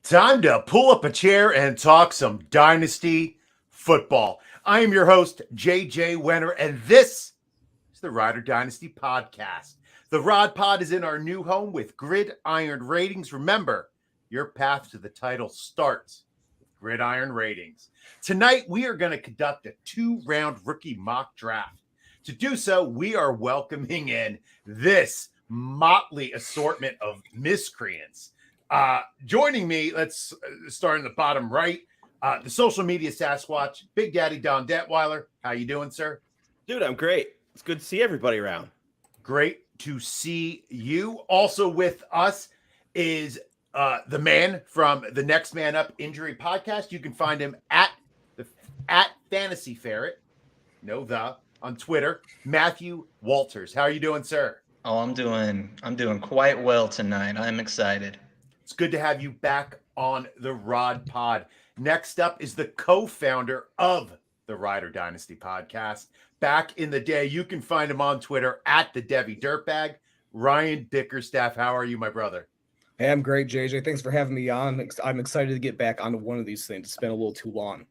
Time to pull up a chair and talk some Dynasty football. I am your host, JJ Wenner, and this is the Rider Dynasty podcast. The Rod Pod is in our new home with Gridiron Ratings. Remember, your path to the title starts with Gridiron Ratings. Tonight, we are going to conduct a 2-round rookie mock draft. To do so, we are welcoming in this motley assortment of miscreants. Joining me, let's start in the bottom right, the social media Sasquatch, Big Daddy Don Detweiler. How you doing, sir? Dude, I'm great. It's good to see everybody around. Great to see you. Also with us is the man from the Next Man Up Injury Podcast. You can find him at Fantasy Ferret, on Twitter, Matthew Walters. How are you doing, sir? Oh, I'm doing quite well tonight. I'm excited. It's good to have you back on the Rod Pod. Next up is the co-founder of the Rider Dynasty podcast. Back in the day, you can find him on Twitter at the Debbie Dirtbag. Ryan Bickerstaff, how are you, my brother? Hey, I'm great, JJ. Thanks for having me on. I'm excited to get back onto one of these things. It's been a little too long.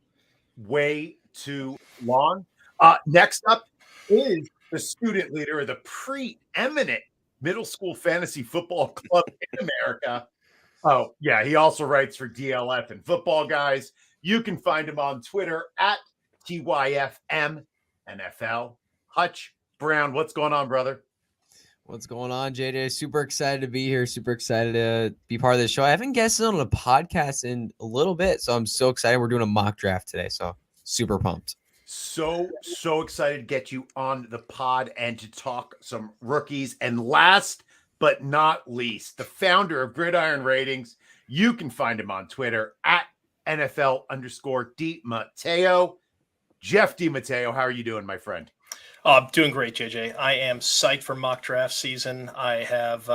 Way too long. Next up is the student leader of the preeminent middle school fantasy football club in America. Oh, yeah, he also writes for DLF and Football Guys. You can find him on Twitter at TYFMNFL. Hutch Brown, what's going on, brother? What's going on, JJ? Super excited to be here. Super excited to be part of this show. I haven't guested on a podcast in a little bit, so I'm so excited. We're doing a mock draft today, so super pumped. So excited to get you on the pod and to talk some rookies. And last but not least, the founder of Gridiron Ratings. You can find him on Twitter at NFL_DiMatteo. Jeff DiMatteo, how are you doing, my friend? Doing great, JJ. I am psyched for mock draft season. I have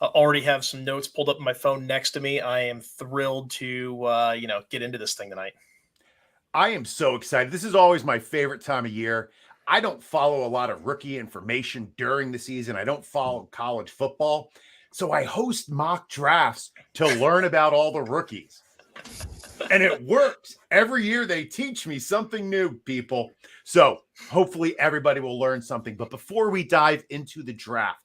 already have some notes pulled up on my phone next to me. I am thrilled to get into this thing tonight. I am so excited. This is always my favorite time of year. I don't follow a lot of rookie information during the season. I don't follow college football. So I host mock drafts to learn about all the rookies. And it works. Every year they teach me something new, people. So hopefully everybody will learn something. But before we dive into the draft,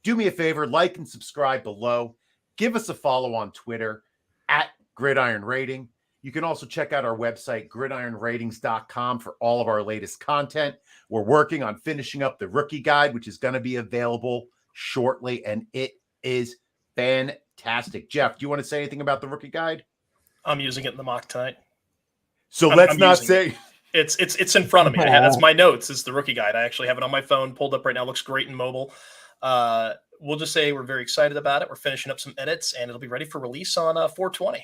do me a favor, like and subscribe below. Give us a follow on Twitter at Gridiron Rating. You can also check out our website, gridironratings.com, for all of our latest content. We're working on finishing up the rookie guide, which is going to be available shortly, and it is fantastic. Jeff, do you want to say anything about the rookie guide? I'm using it in the mock tonight. So let's not say it's in front of me. That's my notes. It's the rookie guide. I actually have it on my phone, pulled up right now. It looks great and mobile. We'll just say we're very excited about it. We're finishing up some edits, and it'll be ready for release on 4/20.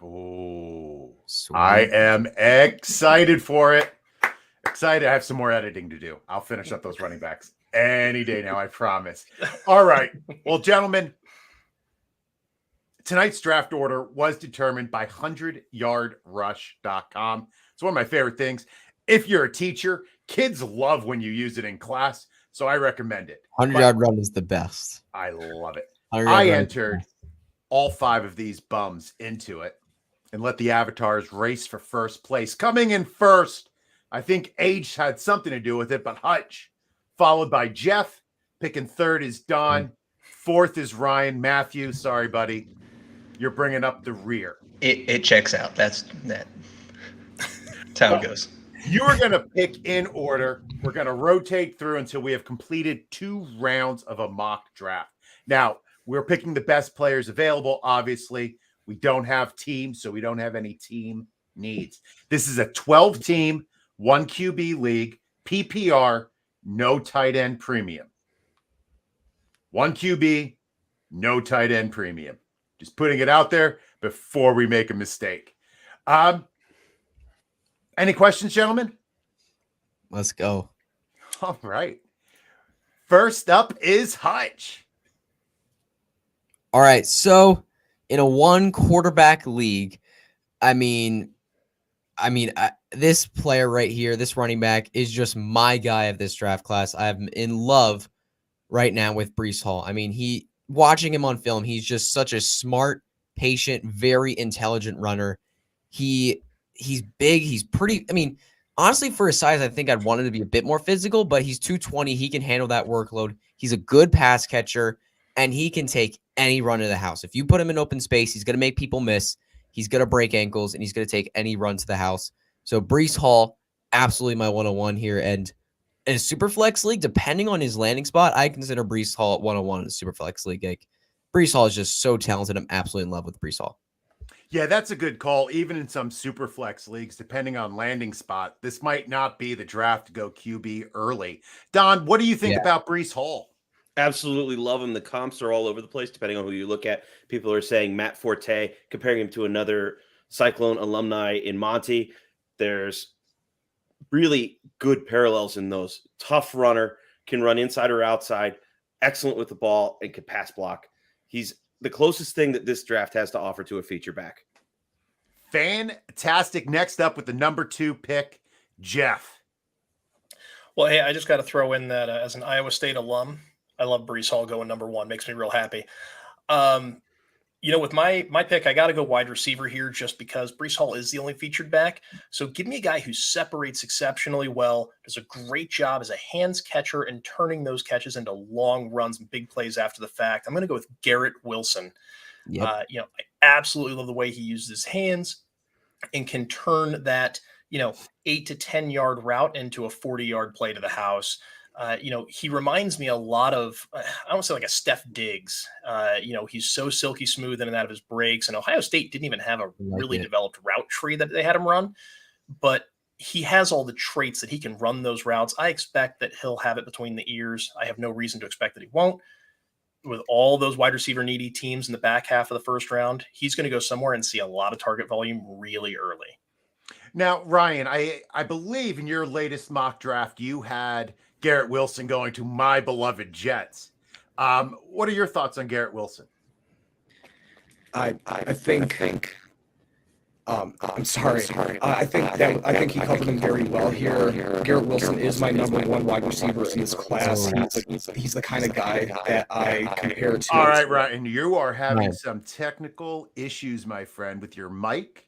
Oh, Sweet. I am excited for it. Excited. I have some more editing to do. I'll finish up those running backs any day now, I promise. All right. Well, gentlemen, tonight's draft order was determined by 100yardrush.com. It's one of my favorite things. If you're a teacher, kids love when you use it in class, so I recommend it. 100-yard run is the best. I love it. 100-yard I run. entered all 5 of these bums into it and let the avatars race for first place. Coming in first, I think age had something to do with it, but Hutch, followed by Jeff. Picking third is Don. Fourth is Ryan. Matthew, sorry, buddy. You're bringing up the rear. It checks out. That's how it goes. You are going to pick in order. We're going to rotate through until we have completed 2 rounds of a mock draft. Now, we're picking the best players available, obviously. We don't have teams, so we don't have any team needs. This is a 12-team, 1 QB league, PPR, no tight end premium. 1 QB, no tight end premium. Just putting it out there before we make a mistake. Any questions, gentlemen? Let's go. All right. First up is Hutch. All right, so in a 1-quarterback league, this player right here, this running back, is just my guy of this draft class. I'm in love right now with Breece Hall. Watching him on film, he's just such a smart, patient, very intelligent runner. He's big. He's pretty. I mean, honestly, for his size, I think I'd want him to be a bit more physical, but he's 220. He can handle that workload. He's a good pass catcher, and he can take any run in the house. If you put him in open space, he's going to make people miss. He's going to break ankles, and he's going to take any run to the house. So Breece Hall, absolutely my 101 here. And in a super flex league, depending on his landing spot, I consider Breece Hall 101 in a super flex league. Like, Breece Hall is just so talented. I'm absolutely in love with Breece Hall. Yeah, that's a good call. Even in some super flex leagues, depending on landing spot, this might not be the draft to go QB early. Don, what do you think about Breece Hall? Absolutely love him. The comps are all over the place, depending on who you look at. People are saying Matt Forte, comparing him to another Cyclone alumni in Monty. There's really good parallels in those. Tough runner, can run inside or outside, excellent with the ball, and can pass block. He's the closest thing that this draft has to offer to a feature back. Fantastic. Next up with the number 2 pick, Jeff. Well, hey, I just got to throw in that as an Iowa State alum, I love Breece Hall going number 1. Makes me real happy. With my pick, I got to go wide receiver here just because Breece Hall is the only featured back. So give me a guy who separates exceptionally well, does a great job as a hands catcher and turning those catches into long runs and big plays after the fact. I'm going to go with Garrett Wilson. Yep. I absolutely love the way he uses his hands and can turn that, 8 to 10 yard route into a 40-yard play to the house. He reminds me a lot of, I don't say like a Steph Diggs. He's so silky smooth in and out of his breaks. And Ohio State didn't even have a really developed route tree that they had him run. But he has all the traits that he can run those routes. I expect that he'll have it between the ears. I have no reason to expect that he won't. With all those wide receiver needy teams in the back half of the first round, he's going to go somewhere and see a lot of target volume really early. Now, Ryan, I believe in your latest mock draft, you had Garrett Wilson going to my beloved Jets. What are your thoughts on Garrett Wilson? I think I'm sorry. I think he covered him very well here. Garrett Wilson is my number 1 wide receiver in this class. He's the kind of guy that I compare to. All right, Ryan, you are having some technical issues, my friend, with your mic.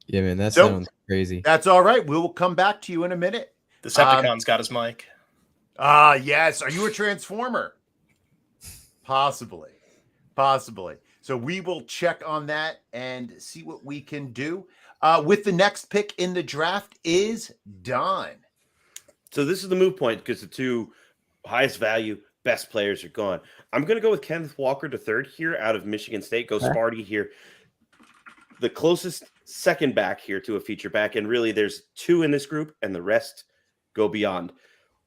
Yeah, man, that sounds crazy. That's all right. We will come back to you in a minute. The Decepticon's got his mic. Yes. Are you a transformer? Possibly. So we will check on that and see what we can do. With the next pick in the draft is Don. So this is the move point because the 2 highest value best players are gone. I'm going to go with Kenneth Walker to 3rd here out of Michigan State. Go Sparty here. The closest second back here to a feature back, and really there's 2 in this group, and the rest go beyond.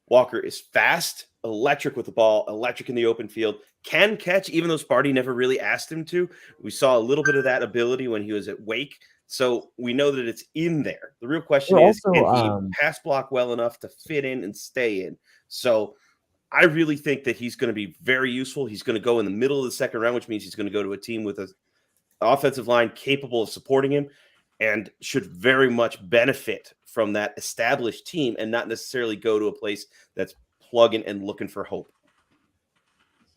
Walker is fast, electric with the ball, electric in the open field, can catch, even though Sparty never really asked him to. We saw a little bit of that ability when he was at Wake, so we know that it's in there. The real question is, can he pass block well enough to fit in and stay in? So I really think that he's going to be very useful. He's going to go in the middle of the second round, which means he's going to go to a team with an offensive line capable of supporting him and should very much benefit from that established team and not necessarily go to a place that's plugging and looking for hope.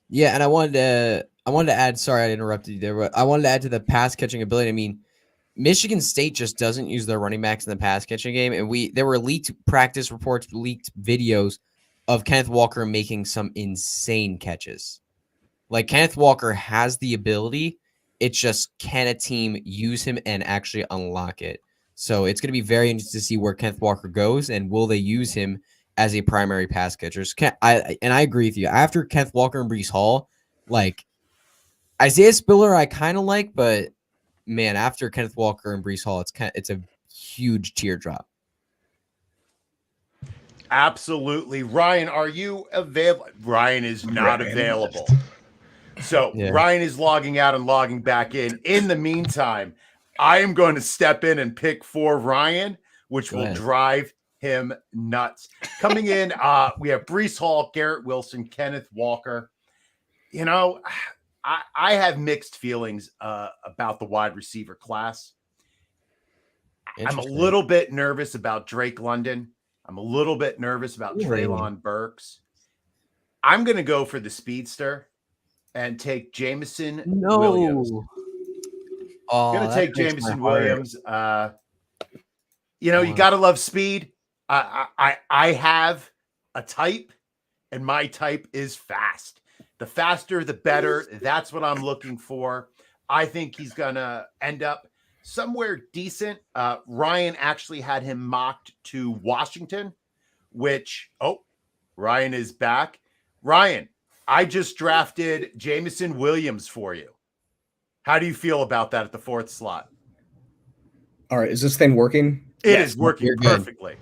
Yeah, and I wanted to add, sorry I interrupted you there, but I wanted to add to the pass catching ability. I mean, Michigan State just doesn't use their running backs in the pass catching game, and there were leaked practice reports, leaked videos of Kenneth Walker making some insane catches. Like, Kenneth Walker has the ability. It's just, can a team use him and actually unlock it? So it's going to be very interesting to see where Kenneth Walker goes, and will they use him as a primary pass catcher? I agree with you. After Kenneth Walker and Breece Hall, like, Isaiah Spiller, I kind of like, but man, after Kenneth Walker and Breece Hall, it's a huge teardrop. Absolutely. Ryan, are you available? Ryan is not available. So Ryan is logging out and logging back in. In the meantime, I am going to step in and pick for Ryan, which will drive him nuts. Coming in, we have Breece Hall, Garrett Wilson, Kenneth Walker. I have mixed feelings about the wide receiver class. I'm a little bit nervous about Drake London. I'm a little bit nervous about Treylon Burks. I'm going to go for the speedster and take Jameson Williams. Oh, Gonna that take breaks my Jameson heart. Williams. You got to love speed. I have a type, and my type is fast. The faster, the better. That's what I'm looking for. I think he's gonna end up somewhere decent. Ryan actually had him mocked to Washington, which Ryan is back. Ryan, I just drafted Jameson Williams for you. How do you feel about that at the 4th slot? All right, is this thing working? It is working you're good. perfectly.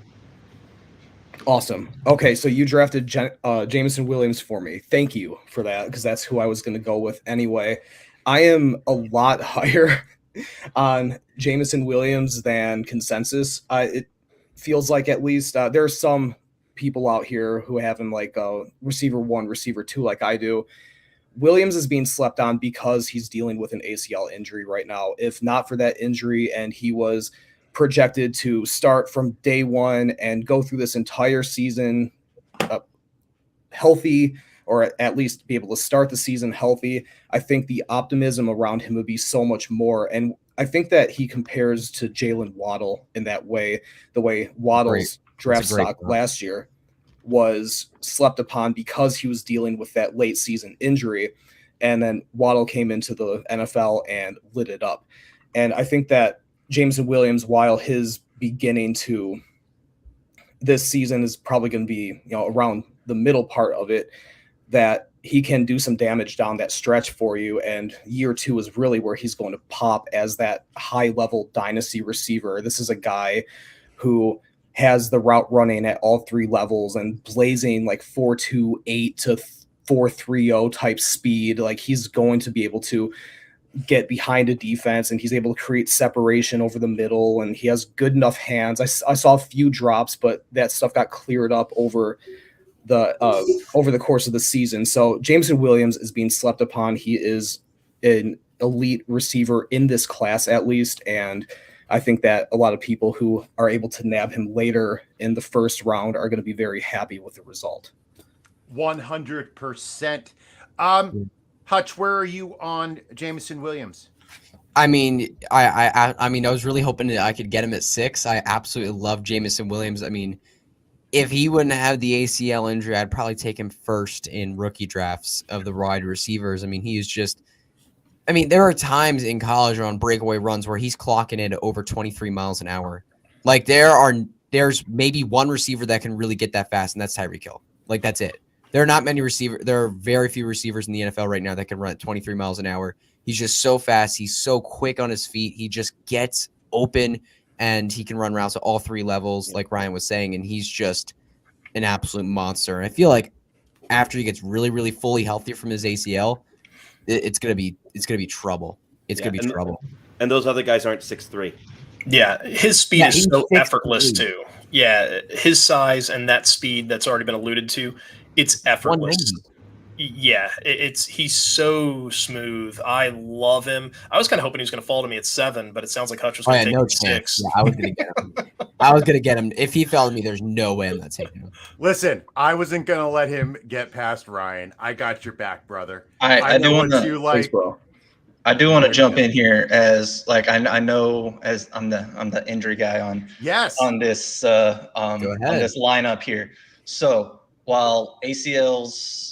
Awesome. Okay, so you drafted Jameson Williams for me. Thank you for that, because that's who I was going to go with anyway. I am a lot higher on Jameson Williams than consensus. It feels like, at least there are some people out here who have him like receiver 1, receiver 2, like I do. Williams is being slept on because he's dealing with an ACL injury right now. If not for that injury, and he was projected to start from day one and go through this entire season healthy, or at least be able to start the season healthy, I think the optimism around him would be so much more. And I think that he compares to Jalen Waddle in that way, the way Waddle's draft stock last year was slept upon because he was dealing with that late season injury. And then Waddle came into the NFL and lit it up. And I think that Jameson Williams, while his beginning to this season is probably going to be, around the middle part of it, that he can do some damage down that stretch for you. And year 2 is really where he's going to pop as that high level dynasty receiver. This is a guy who has the route running at all 3 levels and blazing like 4.28 to 4.30 type speed. Like, he's going to be able to get behind a defense, and he's able to create separation over the middle, and he has good enough hands. I saw a few drops, but that stuff got cleared up over the course of the season. So Jameson Williams is being slept upon. He is an elite receiver in this class, at least, and I think that a lot of people who are able to nab him later in the 1st round are going to be very happy with the result. 100%. Hutch, where are you on Jameson Williams? I mean, I mean, I was really hoping that I could get him at 6. I absolutely love Jameson Williams. I mean, if he wouldn't have the ACL injury, I'd probably take him first in rookie drafts of the wide receivers. I mean, there are times in college or on breakaway runs where he's clocking in at over 23 miles an hour. Like, there's maybe one receiver that can really get that fast, and that's Tyreek Hill. Like, that's it. There are not many receivers. There are very few receivers in the NFL right now that can run at 23 miles an hour. He's just so fast. He's so quick on his feet. He just gets open, and he can run routes at all 3 levels, like Ryan was saying, and he's just an absolute monster. And I feel like after he gets really, really fully healthy from his ACL, it's gonna be trouble. It's gonna be trouble. And those other guys aren't 6'3". Yeah, his speed is so 6'3". effortless too. Yeah, his size and that speed that's already been alluded to, it's effortless. 190. Yeah, he's so smooth. I love him. I was kind of hoping he was going to fall to me at 7, but it sounds like Hutch was going to take him at 6. Yeah, I was going to get him. I was going to get him. If he fell to me, there's no way I'm not taking him. Listen, I wasn't going to let him get past Ryan. I got your back, brother. I do want to. You like. I do want to jump in here as like I know as I'm the injury guy on Yes on this on this lineup here. So while ACLs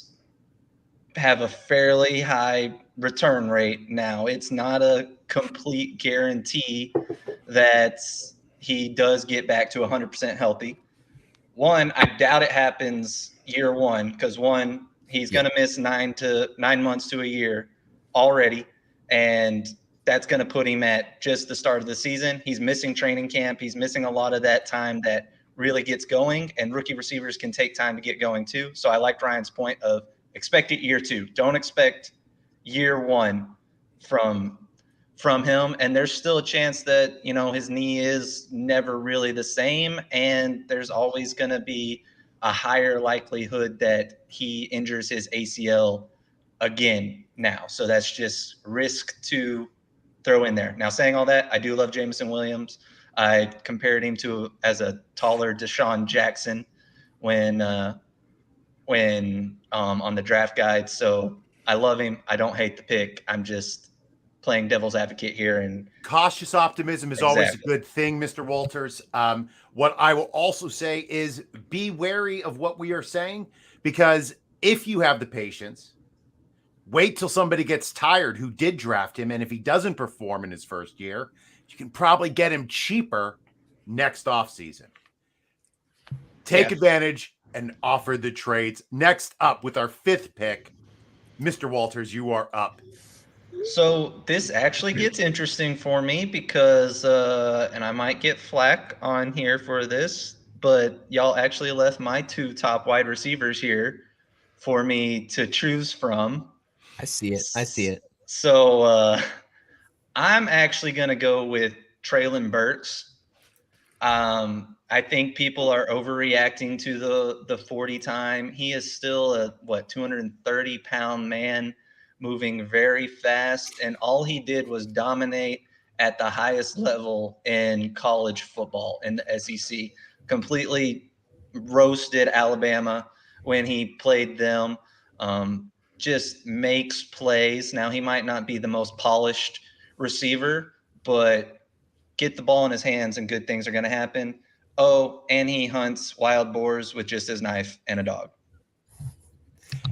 have a fairly high return rate now, it's not a complete guarantee that he does get back to 100% healthy. One, I doubt it happens year 1 because he's going to miss 9 months to a year already. And that's going to put him at just the start of the season. He's missing training camp. He's missing a lot of that time that really gets going, and rookie receivers can take time to get going too. So I like Ryan's point of expect it year 2. Don't expect year 1 from him. And there's still a chance that, his knee is never really the same. And there's always going to be a higher likelihood that he injures his ACL again now. So that's just risk to throw in there. Now, saying all that, I do love Jameson Williams. I compared him to as a taller Deshaun Jackson when on the draft guide. So I love him. I don't hate the pick. I'm just playing devil's advocate here. And cautious optimism is always a good thing, Mr. Walters. What I will also say is be wary of what we are saying, because if you have the patience, wait till somebody gets tired who did draft him. And if he doesn't perform in his first year, you can probably get him cheaper next offseason. Take advantage and offer the trades. Next up with our 5th pick, Mr. Walters, you are up. So this actually gets interesting for me because, and I might get flack on here for this, but y'all actually left my 2 top wide receivers here for me to choose from. I see it. So I'm actually going to go with Treylon Burks. I think people are overreacting to the 40 time. He is still a 230-pound man, moving very fast, and all he did was dominate at the highest level in college football in the SEC. Completely roasted Alabama when he played them. Just makes plays. Now, he might not be the most polished receiver, but get the ball in his hands and good things are going to happen. Oh, and he hunts wild boars with just his knife and a dog.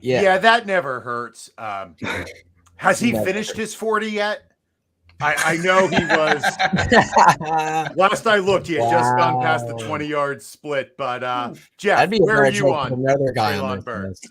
Yeah, that never hurts. Has he finished his 40 yet? I know he was. Last I looked, he had just gone past the 20-yard split. But Jeff, where are you on another guy on Burks?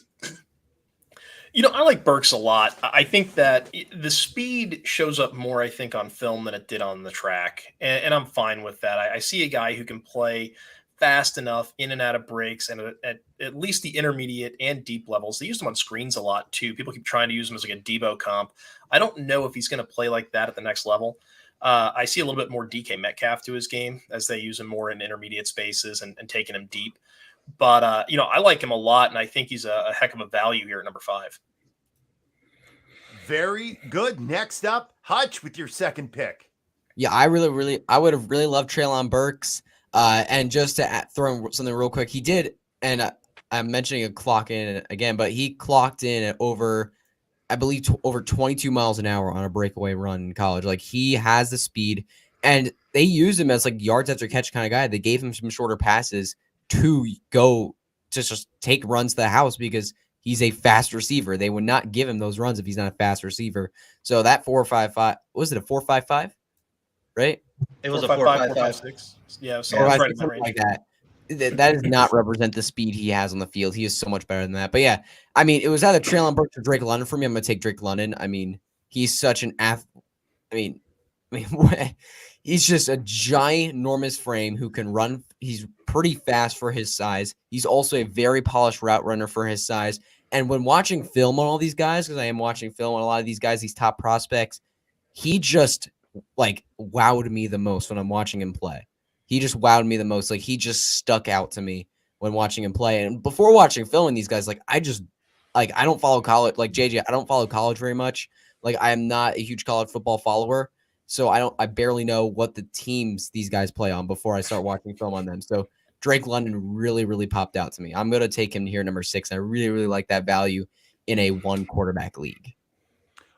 I like Burks a lot. I think that the speed shows up more, I think, on film than it did on the track. And I'm fine with that. I see a guy who can play fast enough in and out of breaks and at least the intermediate and deep levels. They used him on screens a lot too. People keep trying to use him as like a Debo comp. I don't know if he's going to play like that at the next level. I see a little bit more DK Metcalf to his game as they use him more in intermediate spaces and taking him deep. But, I like him a lot, and I think he's a heck of a value here at number 5. Very good. Next up, Hutch with your 2nd pick. Yeah, I would have really loved Treylon Burks. And just to throw in something real quick, he did, and I'm mentioning a clock in again, but he clocked in at over 22 miles an hour on a breakaway run in college. Like, he has the speed, and they used him as like yards after catch kind of guy. They gave him some shorter passes to go to just take runs to the house because he's a fast receiver. They would not give him those runs if he's not a fast receiver. So that 4.55, was it a 4.55? Right? It was 4.55, a 4.55. 4.56. Yeah, so right in that range. Like that. That does not represent the speed he has on the field. He is so much better than that. But yeah, I mean, it was either Treylon Burks or Drake London for me. I'm going to take Drake London. I mean, he's such an he's just a ginormous frame who can run. He's pretty fast for his size. He's also a very polished route runner for his size. And when watching film on all these guys, because I am watching film on a lot of these guys, these top prospects, he just like wowed me the most when I'm watching him play. He just wowed me the most. Like, he just stuck out to me when watching him play. And before watching film on these guys, I don't follow college. Like JJ, I don't follow college very much. Like, I am not a huge college football follower. So I barely know what the teams these guys play on before I start watching film on them. So Drake London really, really popped out to me. I'm going to take him here, number 6. I really, really like that value in a 1-quarterback league.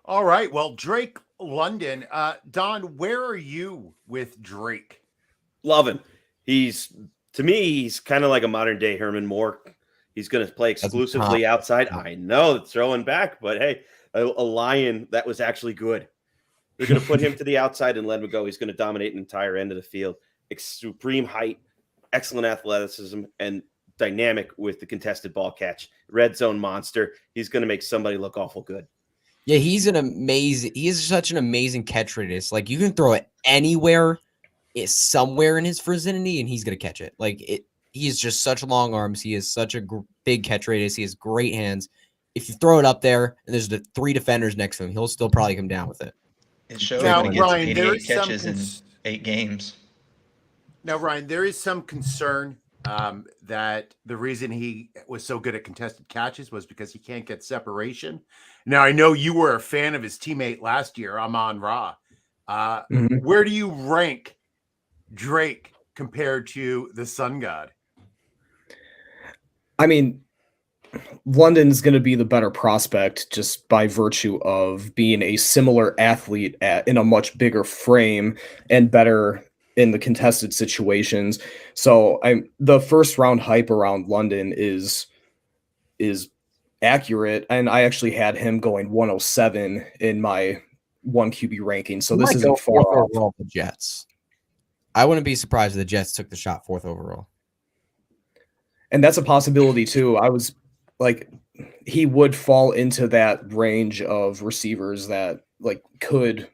All right. Well, Drake London. Don, where are you with Drake? Love him. To me, he's kind of like a modern day Herman Moore. He's going to play exclusively outside. I know it's throwing back, but hey, a lion that was actually good. They're going to put him to the outside and let him go. He's going to dominate an entire end of the field. Supreme height, excellent athleticism, and dynamic with the contested ball catch. Red zone monster. He's going to make somebody look awful good. Yeah, he is such an amazing catch radius. Like, you can throw it anywhere, somewhere in his vicinity, and he's going to catch it. He is just such long arms. He has such a big catch radius. He has great hands. If you throw it up there and there's the 3 defenders next to him, he'll still probably come down with it. It shows now, when he Ryan, gets 88 catches in 8 games. Now, Ryan, there is some concern that the reason he was so good at contested catches was because he can't get separation. Now, I know you were a fan of his teammate last year, Amon-Ra. Where do you rank Drake compared to the Sun God? I mean, London's going to be the better prospect just by virtue of being a similar athlete in a much bigger frame and better in the contested situations. So the first round hype around London is accurate, and I actually had him going 107 in my 1 QB ranking. So this isn't far off. Overall, the Jets. I wouldn't be surprised if the Jets took the shot 4th overall. And that's a possibility too. I was like, he would fall into that range of receivers that like could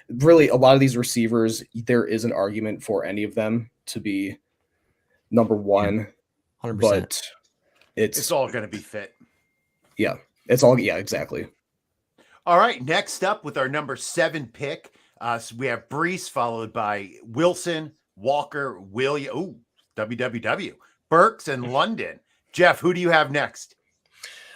really, a lot of these receivers, there is an argument for any of them to be number one. 100%. But it's all going to be fit. Yeah, it's all. Yeah, exactly. All right. Next up with our number 7 pick, so we have Brees followed by Wilson, Walker, Williams. Ooh, WWW. Burks and London. Jeff, who do you have next?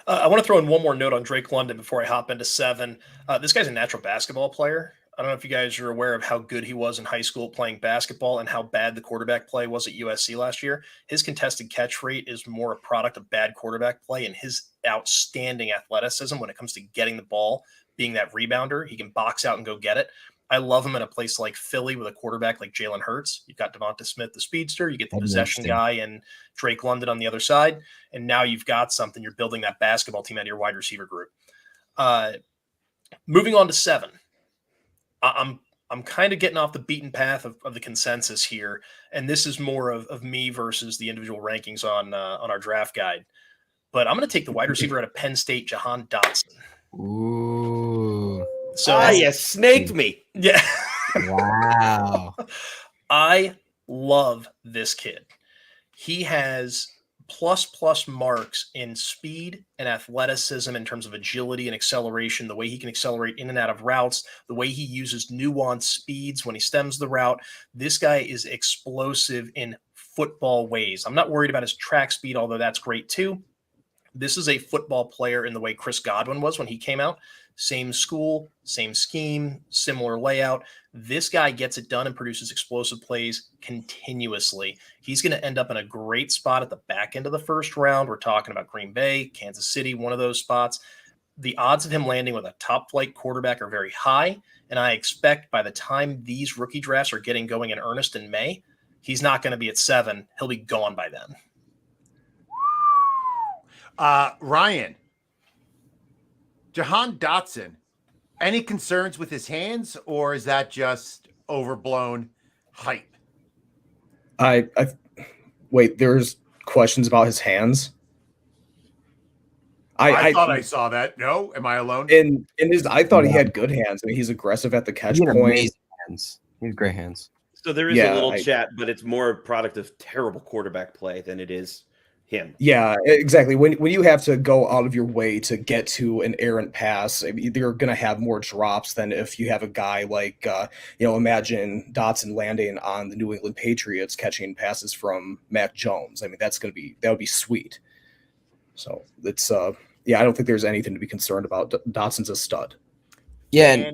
I want to throw in one more note on Drake London before I hop into 7. This guy's a natural basketball player. I don't know if you guys are aware of how good he was in high school playing basketball and how bad the quarterback play was at USC last year. His contested catch rate is more a product of bad quarterback play and his outstanding athleticism when it comes to getting the ball, being that rebounder. He can box out and go get it. I love him in a place like Philly with a quarterback like Jalen Hurts. You've got Devonta Smith, the speedster. You get the possession guy and Drake London on the other side. And now you've got something. You're building that basketball team out of your wide receiver group. Moving on to 7. I'm kind of getting off the beaten path of the consensus here. And this is more of me versus the individual rankings on our draft guide. But I'm going to take the wide receiver out of Penn State, Jahan Dotson. Ooh. So you snaked me. Yeah. Wow. I love this kid. He has plus marks in speed and athleticism in terms of agility and acceleration, the way he can accelerate in and out of routes, the way he uses nuanced speeds when he stems the route. This guy is explosive in football ways. I'm not worried about his track speed, although that's great too. This is a football player in the way Chris Godwin was when he came out. Same school, same scheme, similar layout. This guy gets it done and produces explosive plays continuously. He's going to end up in a great spot at the back end of the first round. We're talking about Green Bay, Kansas City, one of those spots. The odds of him landing with a top flight quarterback are very high. And I expect by the time these rookie drafts are getting going in earnest in May, he's not going to be at 7. He'll be gone by then. Ryan, Jahan Dotson, any concerns with his hands, or is that just overblown hype? I wait, there's questions about his hands. I thought I saw that. No, am I alone? I thought he had good hands. I mean, he's aggressive at the catch point. Hands. He has great hands. So there is a little chat, but it's more a product of terrible quarterback play than it is him. Yeah, exactly. When you have to go out of your way to get to an errant pass, I mean, you're going to have more drops than if you have a guy like, imagine Dotson landing on the New England Patriots catching passes from Mac Jones. I mean, that would be sweet. So it's, I don't think there's anything to be concerned about. Dotson's a stud. Yeah.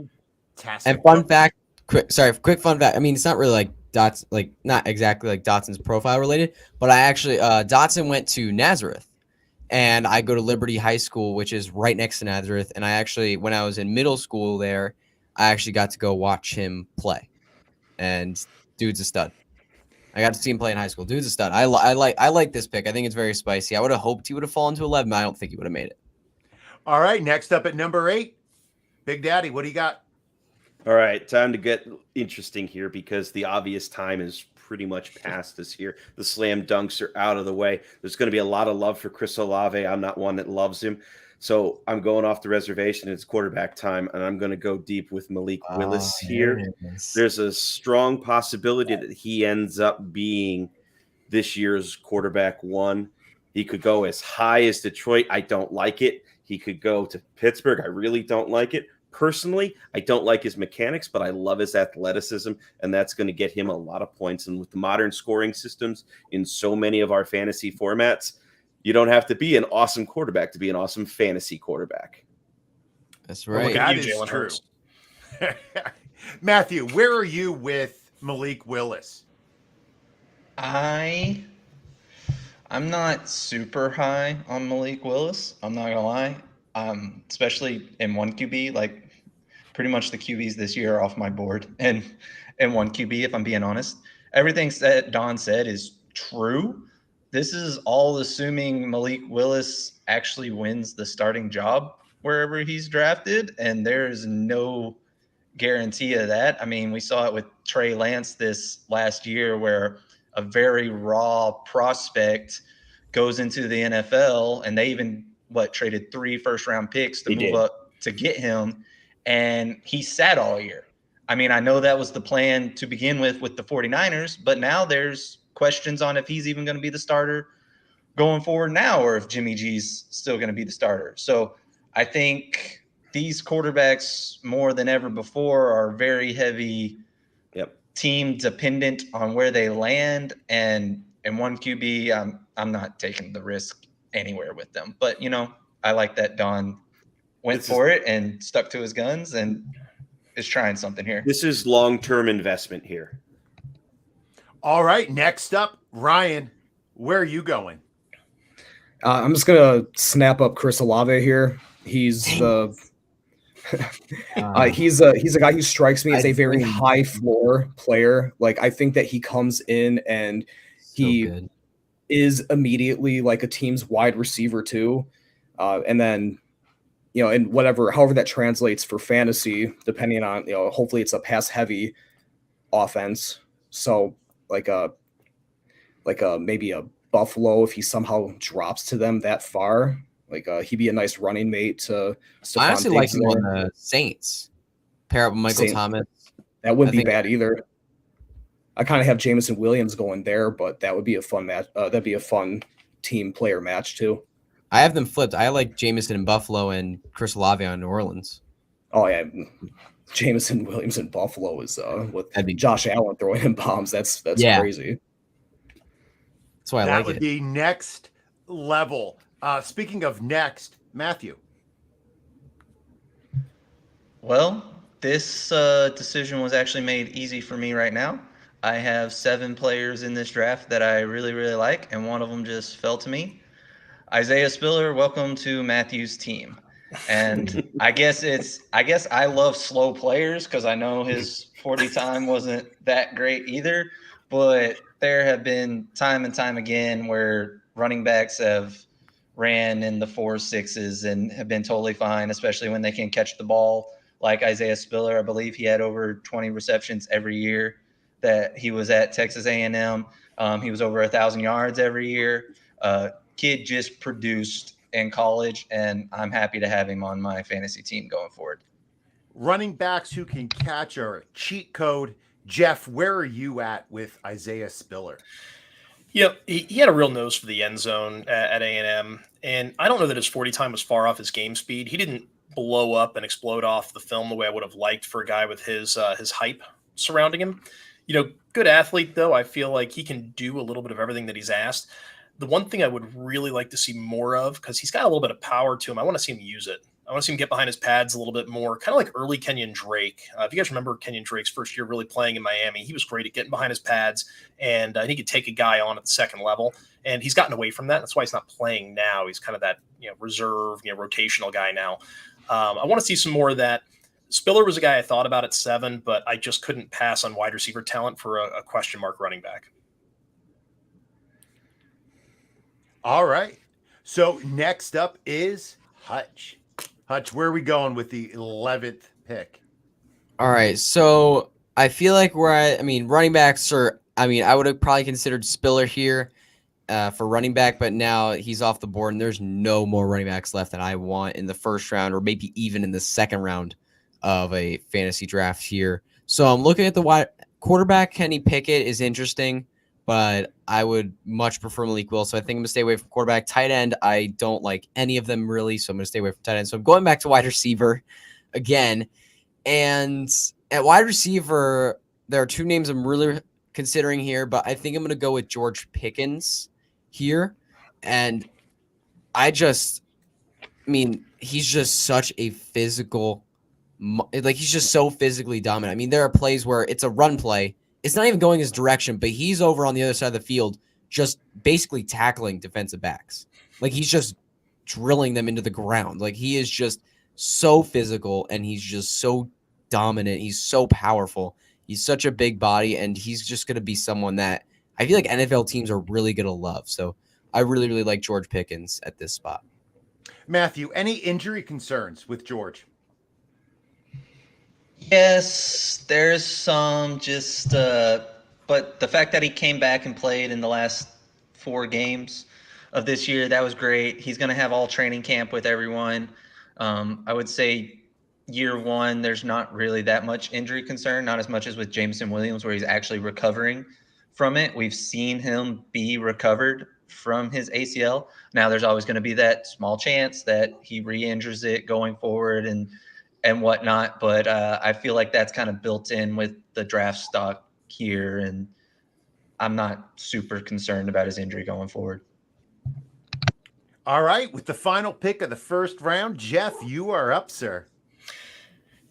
And fun fact, quick fun fact. I mean, it's not really like not exactly like Dotson's profile related, but I actually Dotson went to Nazareth, and I go to Liberty High School, which is right next to Nazareth. And I actually, when I was in middle school there, I actually got to go watch him play, and dude's a stud. I got to see him play in high school. Dude's a stud. I like this pick. I think it's very spicy. I would have hoped he would have fallen to 11, but I don't think he would have made it. All right, next up at number 8, Big Daddy, what do you got? All right, time to get interesting here because the obvious time is pretty much past us here. The slam dunks are out of the way. There's going to be a lot of love for Chris Olave. I'm not one that loves him. So I'm going off the reservation. It's quarterback time, and I'm going to go deep with Malik Willis here. There's a strong possibility that he ends up being this year's quarterback 1. He could go as high as Detroit. I don't like it. He could go to Pittsburgh. I really don't like it. Personally, I don't like his mechanics, but I love his athleticism, and that's going to get him a lot of points. And with the modern scoring systems in so many of our fantasy formats, you don't have to be an awesome quarterback to be an awesome fantasy quarterback. That's right. That is true. Matthew, where are you with Malik Willis? I I'm not super high on Malik Willis. I'm not gonna lie. Especially in one QB, like pretty much the QBs this year are off my board, and in one QB, if I'm being honest, everything that Don said is true. This is all assuming Malik Willis actually wins the starting job wherever he's drafted, and there is no guarantee of that. I mean, we saw it with Trey Lance this last year, where a very raw prospect goes into the NFL, and they even traded 3 first-round picks to move up to get him, and he sat all year. I mean, I know that was the plan to begin with the 49ers, but now there's questions on if he's even going to be the starter going forward now, or if Jimmy G's still going to be the starter. So I think these quarterbacks more than ever before are very heavy team dependent on where they land, and one QB, I'm not taking the risk anywhere with them. But I like that Don went for it and stuck to his guns and is trying something here. This is long-term investment here. All right, next up, Ryan, where are you going? I'm just gonna snap up Chris Olave here. He's he's a guy who strikes me as a very high floor player. Like, I think that he comes in and he is immediately like a team's wide receiver too. And then, and however that translates for fantasy, depending on, hopefully it's a pass heavy offense. So maybe a Buffalo, if he somehow drops to them that far. He'd be a nice running mate to Stephon I honestly like Diggs him on the Saints. Pair up with Michael Thomas. That wouldn't be bad either. I kind of have Jameson Williams going there, but that would be a fun match. That'd be a fun team player match too. I have them flipped. I like Jameson in Buffalo and Chris Olave on New Orleans. Oh yeah, Jameson Williams in Buffalo is with Josh Allen throwing in bombs. That's crazy. That's why I like it. That would be next level. Speaking of next, Matthew. Well, this decision was actually made easy for me right now. I have 7 players in this draft that I really, really like, and one of them just fell to me. Isaiah Spiller, welcome to Matthew's team. And I guess I love slow players because I know his 40 time wasn't that great either. But there have been time and time again where running backs have ran in the 4.6s and have been totally fine, especially when they can catch the ball. Like Isaiah Spiller, I believe he had over 20 receptions every year that he was at Texas A&M. He was over 1,000 yards every year. Kid just produced in college, and I'm happy to have him on my fantasy team going forward. Running backs who can catch are cheat code. Jeff, where are you at with Isaiah Spiller? Yeah, he had a real nose for the end zone at A&M, and I don't know that his 40 time was far off his game speed. He didn't blow up and explode off the film the way I would have liked for a guy with his hype surrounding him. Good athlete, though. I feel like he can do a little bit of everything that he's asked. The one thing I would really like to see more of, because he's got a little bit of power to him, I want to see him use it. I want to see him get behind his pads a little bit more, kind of like early Kenyon Drake. If you guys remember Kenyon Drake's first year really playing in Miami, he was great at getting behind his pads, and he could take a guy on at the second level. And he's gotten away from that. That's why he's not playing now. He's kind of that reserve, rotational guy now. I want to see some more of that. Spiller was a guy I thought about at 7, but I just couldn't pass on wide receiver talent for a question mark running back. All right. So next up is Hutch. Hutch, where are we going with the 11th pick? All right. So I feel like running backs are, I would have probably considered Spiller here for running back, but now he's off the board and there's no more running backs left that I want in the first round or maybe even in the second round of a fantasy draft here. So I'm looking at the quarterback. Kenny Pickett is interesting, but I would much prefer Malik Willis. So I think I'm going to stay away from quarterback. Tight end, I don't like any of them really, so I'm going to stay away from tight end. So I'm going back to wide receiver again. And at wide receiver, there are 2 names I'm really considering here, but I think I'm going to go with George Pickens here. And he's just such a physical, he's just so physically dominant. There are plays where it's a run play. It's not even going his direction, but he's over on the other side of the field just basically tackling defensive backs. Like he's just drilling them into the ground. Like he is just so physical and he's just so dominant. He's so powerful. He's such a big body, and he's just going to be someone that I feel like NFL teams are really going to love. So I really, really like George Pickens at this spot. Matthew, any injury concerns with George? Yes, there's some but the fact that he came back and played in the last 4 games of this year, that was great. He's going to have all training camp with everyone. I would say year 1, there's not really that much injury concern, not as much as with Jameson Williams, where he's actually recovering from it. We've seen him be recovered from his ACL. Now there's always going to be that small chance that he re-injures it going forward and whatnot. But I feel like that's kind of built in with the draft stock here. And I'm not super concerned about his injury going forward. All right. With the final pick of the first round, Jeff, you are up, sir.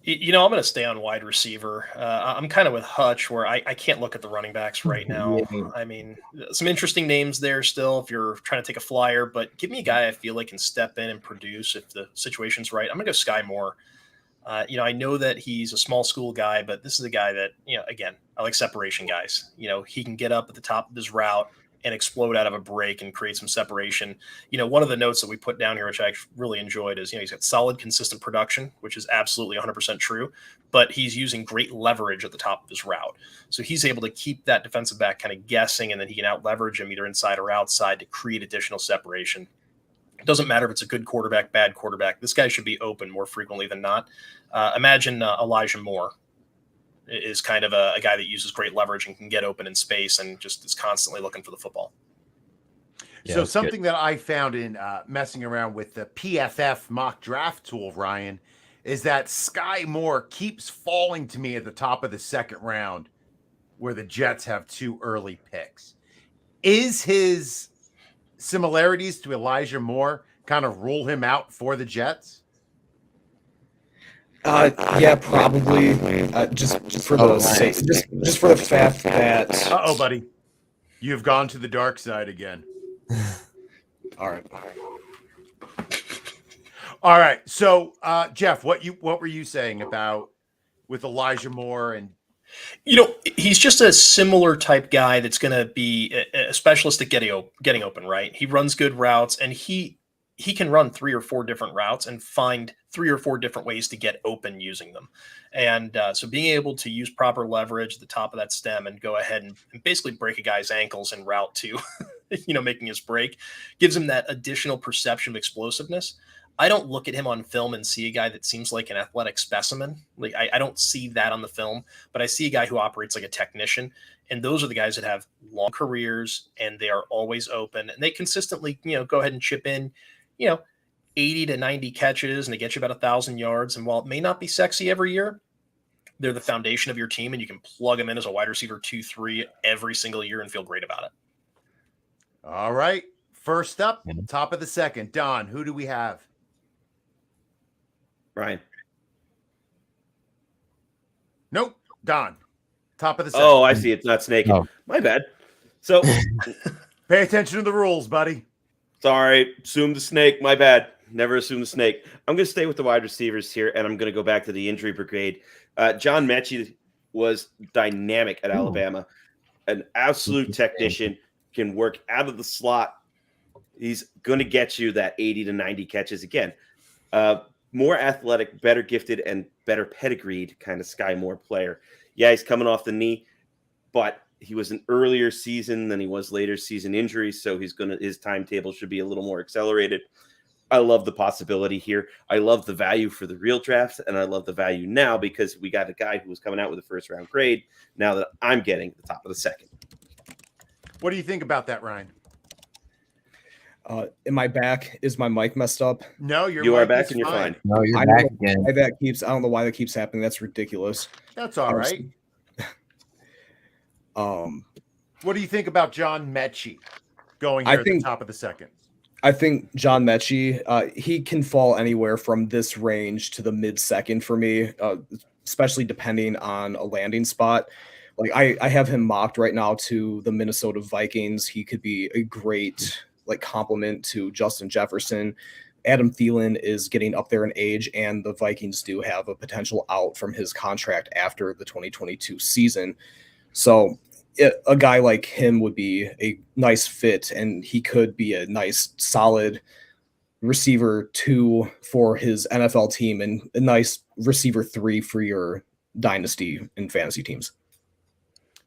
I'm going to stay on wide receiver. I'm kind of with Hutch where I can't look at the running backs right now. I mean, some interesting names there still if you're trying to take a flyer, but give me a guy I feel like can step in and produce if the situation's right. I'm going to go Sky Moore. I know that he's a small school guy, but this is a guy that, again, I like separation guys. He can get up at the top of his route and explode out of a break and create some separation. One of the notes that we put down here, which I really enjoyed, is, he's got solid, consistent production, which is absolutely 100% true, but he's using great leverage at the top of his route. So he's able to keep that defensive back kind of guessing, and then he can out leverage him either inside or outside to create additional separation. It doesn't matter if it's a good quarterback, bad quarterback. This guy should be open more frequently than not. Imagine Elijah Moore is kind of a guy that uses great leverage and can get open in space and just is constantly looking for the football. Yeah, so something that I found in messing around with the PFF mock draft tool, Ryan, is that Sky Moore keeps falling to me at the top of the second round where the Jets have 2 early picks. Is his similarities to Elijah Moore kind of rule him out for the Jets? Yeah, probably. Just for the sake, just for the fact that. Uh-oh, buddy, you've gone to the dark side again. All right. So, Jeff, what were you saying about with Elijah Moore and? He's just a similar type guy that's going to be a specialist at getting open, right? He runs good routes, and he can run 3 or 4 different routes and find 3 or 4 different ways to get open using them. And so being able to use proper leverage at the top of that stem and go ahead and basically break a guy's ankles en route to, making his break gives him that additional perception of explosiveness. I don't look at him on film and see a guy that seems like an athletic specimen. Like I don't see that on the film, but I see a guy who operates like a technician. And those are the guys that have long careers and they are always open and they consistently, go ahead and chip in, 80 to 90 catches and they get you about 1,000 yards. And while it may not be sexy every year, they're the foundation of your team and you can plug them in as a wide receiver 2-3 every single year and feel great about it. All right. First up, top of the second, Don, who do we have? Ryan. Nope. Don. Top of the second. Oh, I see. It's not Snake. Oh. My bad. So pay attention to the rules, buddy. Sorry. Assume the snake. My bad. Never assume the snake. I'm going to stay with the wide receivers here, and I'm going to go back to the injury brigade. John Mechie was dynamic at Alabama. An absolute technician, can work out of the slot. He's going to get you that 80 to 90 catches again. More athletic, better gifted, and better pedigreed kind of Sky Moore player. Yeah, he's coming off the knee, but he was an earlier season than he was later season injuries, so his timetable should be a little more accelerated. I love the possibility here. I love the value for the real draft, and I love the value now because we got a guy who was coming out with a first-round grade now that I'm getting the top of the second. What do you think about that, Ryan? In my back, is my mic messed up? No, you are back and you're fine. No, you're back again. I don't know why that keeps happening. That's ridiculous. That's all right. What do you think about John Mechie going here at the top of the second? I think John Mechie, he can fall anywhere from this range to the mid-second for me, especially depending on a landing spot. like I have him mocked right now to the Minnesota Vikings. He could be a great like complement to Justin Jefferson. Adam Thielen is getting up there in age, and the Vikings do have a potential out from his contract after the 2022 season. So a guy like him would be a nice fit, and he could be a nice, solid receiver 2 for his NFL team and a nice receiver 3 for your dynasty and fantasy teams.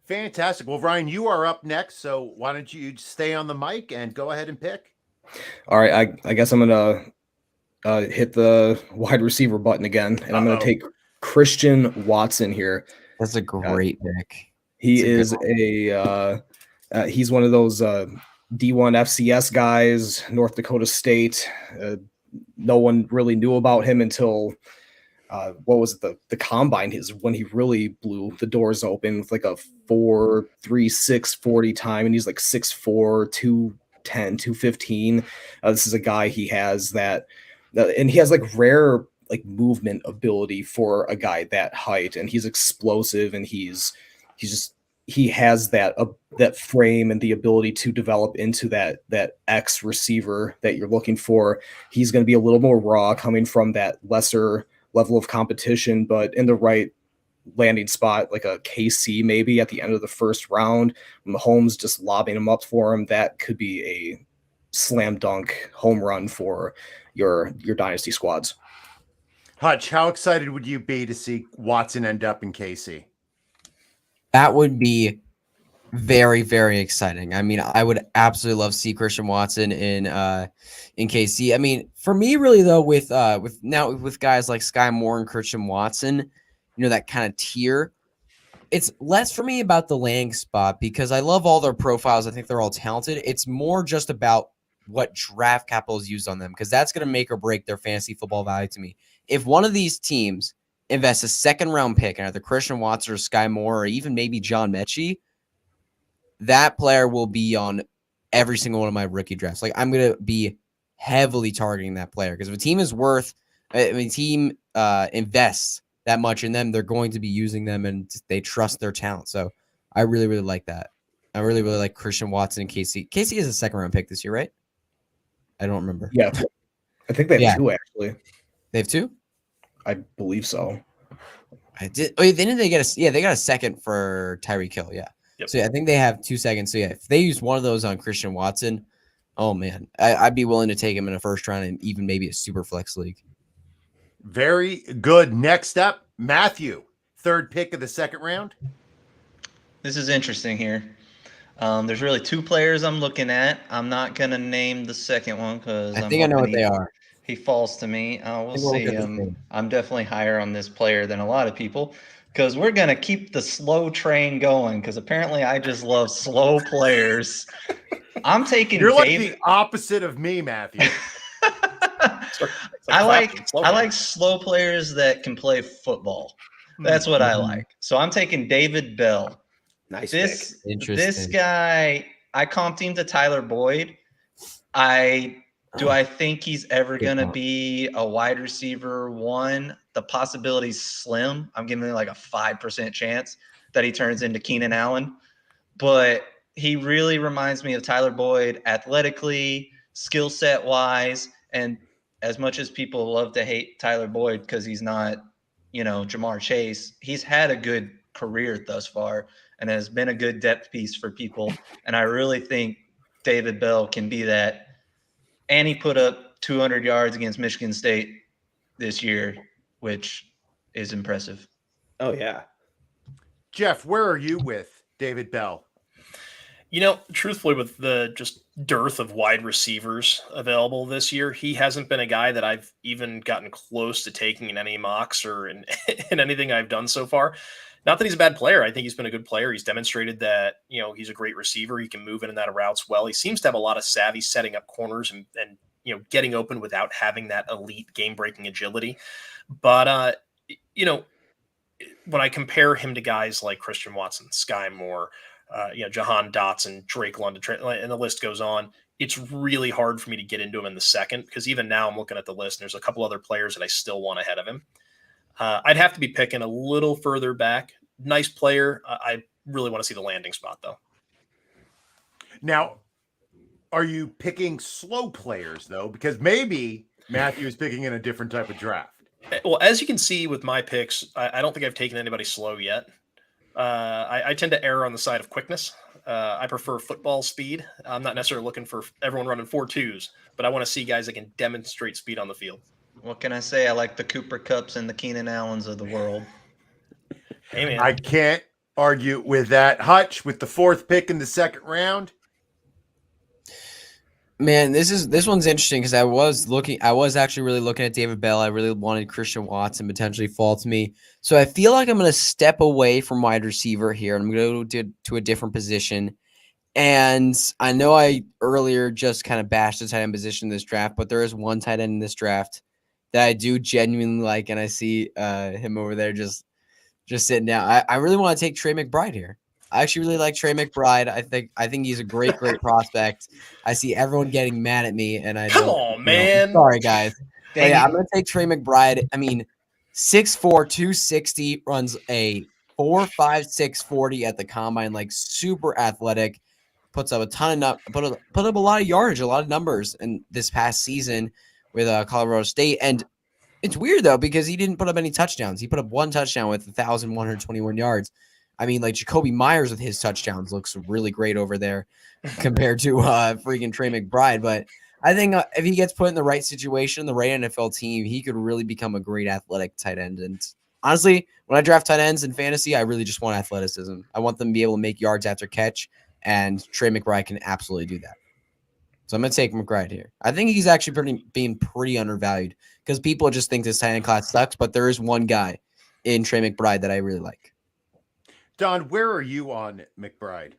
Fantastic. Well, Ryan, you are up next, so why don't you stay on the mic and go ahead and pick? All right, I guess I'm gonna hit the wide receiver button again, and I'm gonna take Christian Watson here. That's a great pick. He is he's one of those D1 FCS guys, North Dakota State. No one really knew about him until what was it, the combine is when he really blew the doors open with like a 4.36 40 time, and he's like 6'4", 210, 215. This is a guy, he has that, and he has like rare like movement ability for a guy that height, and he's explosive, and he has that frame and the ability to develop into that X receiver that you're looking for. He's going to be a little more raw coming from that lesser level of competition, but in the right landing spot, like a KC maybe at the end of the first round, Mahomes just lobbing him up for him, that could be a slam dunk home run for your dynasty squads. Hutch, how excited would you be to see Watson end up in KC? That would be very, very exciting. I mean, I would absolutely love to see Christian Watson in KC. I mean, for me, really though, with guys like Sky Moore and Christian Watson, that kind of tier, it's less for me about the landing spot, because I love all their profiles. I think they're all talented. It's more just about what draft capital is used on them, because that's going to make or break their fantasy football value to me. If one of these teams invests a second-round pick in either Christian Watson or Sky Moore or even maybe John Mechie, that player will be on every single one of my rookie drafts. Like, I'm going to be heavily targeting that player, because if a team invests that much in them, they're going to be using them, and they trust their talent. So I really, really like that. I really, really like Christian Watson and KC. KC is a second-round pick this year, right? I don't remember. Yeah. I think they have 2, actually. They have 2? I believe so. I did. Oh, then they get they got a second for Tyreek Hill. Yeah. Yep. So I think they have 2 seconds. So if they use one of those on Christian Watson, oh man, I'd be willing to take him in a first round and even maybe a super flex league. Very good. Next up, Matthew, 3rd pick of the 2nd round. This is interesting here. There's really 2 players I'm looking at. I'm not gonna name the second one because I think I know what they are. He falls to me. We'll see. I'm definitely higher on this player than a lot of people, because we're going to keep the slow train going, because apparently I just love slow players. I'm taking You're like the opposite of me, Matthew. I like slow players that can play football. That's what I like. So I'm taking David Bell. Nice pick. This guy, I comped him to Tyler Boyd. Do I think he's ever going to be a wide receiver 1? The possibility's slim. I'm giving him like a 5% chance that he turns into Keenan Allen. But he really reminds me of Tyler Boyd athletically, skill set wise. And as much as people love to hate Tyler Boyd because he's not, Jamar Chase, he's had a good career thus far and has been a good depth piece for people. And I really think David Bell can be that. And he put up 200 yards against Michigan State this year, which is impressive. Oh, yeah. Jeff, where are you with David Bell? Truthfully, with the just dearth of wide receivers available this year, he hasn't been a guy that I've even gotten close to taking in any mocks or in anything I've done so far. Not that he's a bad player. I think he's been a good player. He's demonstrated that, he's a great receiver. He can move in and out of routes well. He seems to have a lot of savvy setting up corners and getting open without having that elite game-breaking agility. But, when I compare him to guys like Christian Watson, Sky Moore, Jahan Dotson, Drake London, and the list goes on, it's really hard for me to get into him in the second, because even now I'm looking at the list and there's a couple other players that I still want ahead of him. I'd have to be picking a little further back. Nice player. I really want to see the landing spot, though. Now, are you picking slow players, though? Because maybe Matthew is picking in a different type of draft. Well, as you can see with my picks, I don't think I've taken anybody slow yet. I tend to err on the side of quickness. I prefer football speed. I'm not necessarily looking for everyone running 4.2s, but I want to see guys that can demonstrate speed on the field. What can I say? I like the Cooper Kupps and the Keenan Allens of the world. Hey, man. I can't argue with that. Hutch, with the 4th pick in the 2nd round. Man, this one's interesting because I was actually really looking at David Bell. I really wanted Christian Watson potentially fall to me. So I feel like I'm going to step away from wide receiver here, and I'm going to go to a different position. And I know I earlier just kind of bashed the tight end position in this draft, but there is one tight end in this draft that I do genuinely like, and I see him over there just sitting down. I really want to take Trey McBride here. I actually really like Trey McBride. I think he's a great prospect. I see everyone getting mad at me, and Come on, man. Sorry, guys. But yeah, I'm gonna take Trey McBride. I mean, 6'4", 260, runs a 4.56 40 at the combine, like super athletic. Puts up a ton of put up a lot of yardage, a lot of numbers in this past season with Colorado State. And it's weird though because he didn't put up any touchdowns. He put up 1 touchdown with 1,121 yards. I mean, like Jacoby Myers with his touchdowns looks really great over there compared to freaking Trey McBride. But I think if he gets put in the right situation, the right NFL team, he could really become a great athletic tight end. And honestly, when I draft tight ends in fantasy, I really just want athleticism. I want them to be able to make yards after catch, and Trey McBride can absolutely do that. So I'm going to take McBride here. I think he's actually being pretty undervalued because people just think this tight end class sucks, but there is one guy in Trey McBride that I really like. Don, where are you on McBride?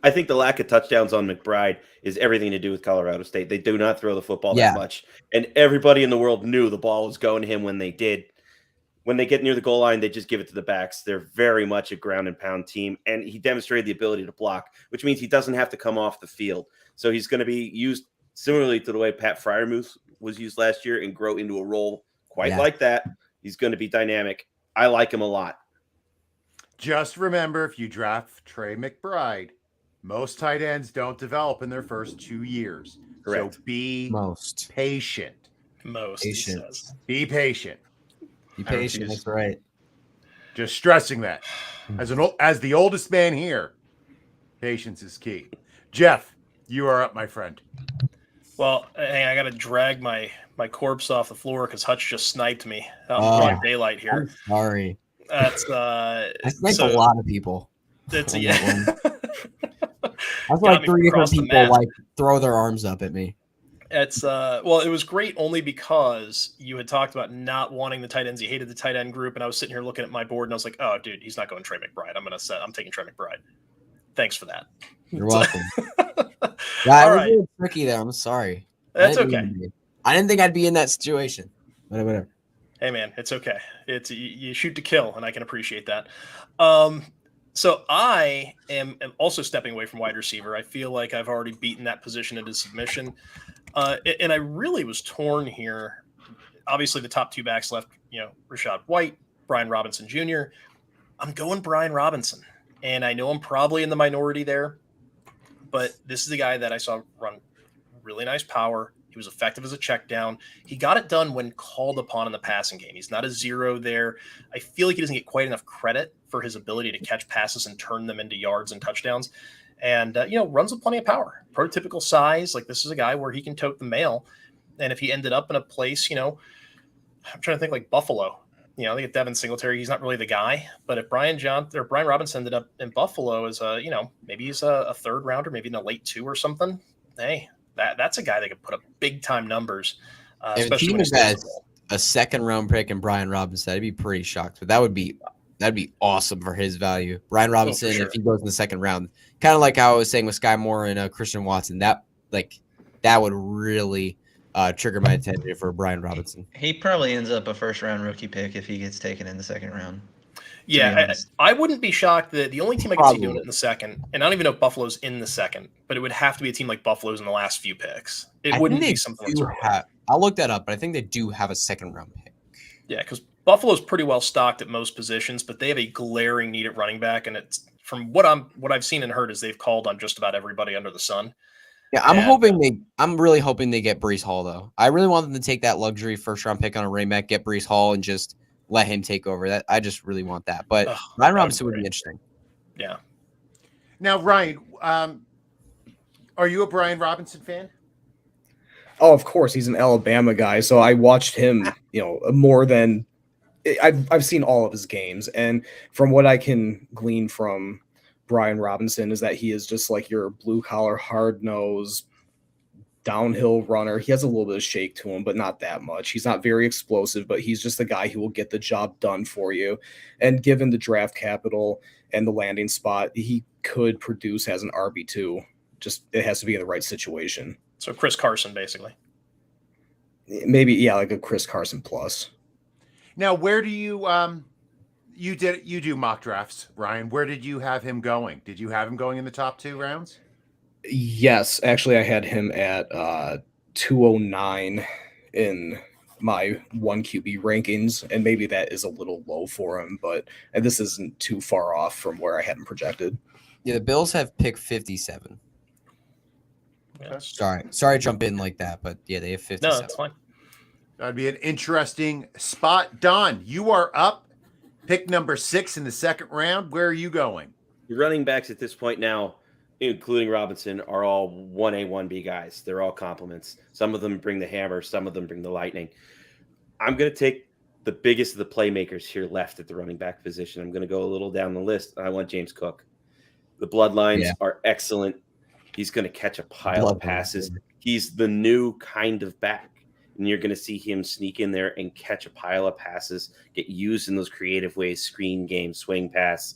I think the lack of touchdowns on McBride is everything to do with Colorado State. They do not throw the football that much. And everybody in the world knew the ball was going to him when they did. When they get near the goal line, they just give it to the backs. They're very much a ground and pound team. And he demonstrated the ability to block, which means he doesn't have to come off the field. So he's going to be used similarly to the way Pat Freiermuth was used last year and grow into a role quite like that. He's going to be dynamic. I like him a lot. Just remember, if you draft Trey McBride, most tight ends don't develop in their first 2 years. Correct. So be patient. Be patient. Be patient. That's right. Just stressing that. As the oldest man here, patience is key. Jeff, you are up, my friend. Well, hey, I got to drag my corpse off the floor because Hutch just sniped me out in broad daylight here. I'm sorry. That's I sniped a lot of people. That's That's like 3 different people like throw their arms up at me. It's well, it was great only because you had talked about not wanting the tight ends. You hated the tight end group, and I was sitting here looking at my board, and I was like, "Oh, dude, he's not going Trey McBride. I'm taking Trey McBride." Thanks for that. You're welcome. Yeah, it was really tricky there. I'm sorry. That's okay. I didn't think I'd be in that situation. Whatever. Hey, man, it's okay. It's you shoot to kill, and I can appreciate that. So I am also stepping away from wide receiver. I feel like I've already beaten that position into submission. And I really was torn here. Obviously, the top 2 backs left, Rashad White, Brian Robinson Jr. I'm going Brian Robinson. And I know I'm probably in the minority there. But this is a guy that I saw run really nice power. He was effective as a check down. He got it done when called upon in the passing game. He's not a zero there. I feel like he doesn't get quite enough credit for his ability to catch passes and turn them into yards and touchdowns. And, runs with plenty of power. Prototypical size. Like, this is a guy where he can tote the mail. And if he ended up in a place, I'm trying to think like Buffalo. I think at Devin Singletary, he's not really the guy. But if Brian Robinson ended up in Buffalo as maybe he's a 3rd rounder, maybe in a late 2 or something. Hey, that's a guy that could put up big time numbers. If a team has a 2nd round pick and Brian Robinson, I'd be pretty shocked. But that'd be awesome for his value. Brian Robinson, if he goes in the 2nd round, kind of like how I was saying with Sky Moore and Christian Watson, that would really trigger my attention for Brian Robinson. He probably ends up a 1st round rookie pick if he gets taken in the 2nd round. Yeah, I wouldn't be shocked that the only team I could see doing it in the 2nd, and I don't even know if Buffalo's in the 2nd, but it would have to be a team like Buffalo's in the last few picks. It wouldn't be something that's I'll look that up, but I think they do have a 2nd round pick. Yeah, because Buffalo's pretty well stocked at most positions, but they have a glaring need at running back, and it's from what I've seen and heard is they've called on just about everybody under the sun. Yeah, I'm really hoping they get Breece Hall though. I really want them to take that luxury first round pick on a running back, get Breece Hall, and just let him take over. That I just really want that. But Ryan Robinson would be interesting. Yeah. Now, Ryan, are you a Brian Robinson fan? Oh, of course, he's an Alabama guy, so I watched him, more than I've seen all of his games, and from what I can glean from Brian Robinson is that he is just like your blue collar, hard nosed downhill runner. He has a little bit of shake to him, but not that much. He's not very explosive, but he's just the guy who will get the job done for you. And given the draft capital and the landing spot, he could produce as an RB2. Just it has to be in the right situation. So Chris Carson, basically. Maybe, yeah, like a Chris Carson plus. Now, where do you you do mock drafts, Ryan? Where did you have him going? Did you have him going in the top 2 rounds? Yes, actually, I had him at 209 in my 1 QB rankings, and maybe that is a little low for him, but this isn't too far off from where I had him projected. Yeah, the Bills have pick 57. Yes. Sorry to jump in like that, but yeah, they have 57. No, that's fine. That'd be an interesting spot. Don, you are up. Pick number 6 in the 2nd round. Where are you going? The running backs at this point now, including Robinson, are all 1A, 1B guys. They're all compliments. Some of them bring the hammer. Some of them bring the lightning. I'm going to take the biggest of the playmakers here left at the running back position. I'm going to go a little down the list. I want James Cook. The bloodlines are excellent. He's going to catch a pile of passes. He's the new kind of back. And you're going to see him sneak in there and catch a pile of passes, get used in those creative ways, screen game, swing pass,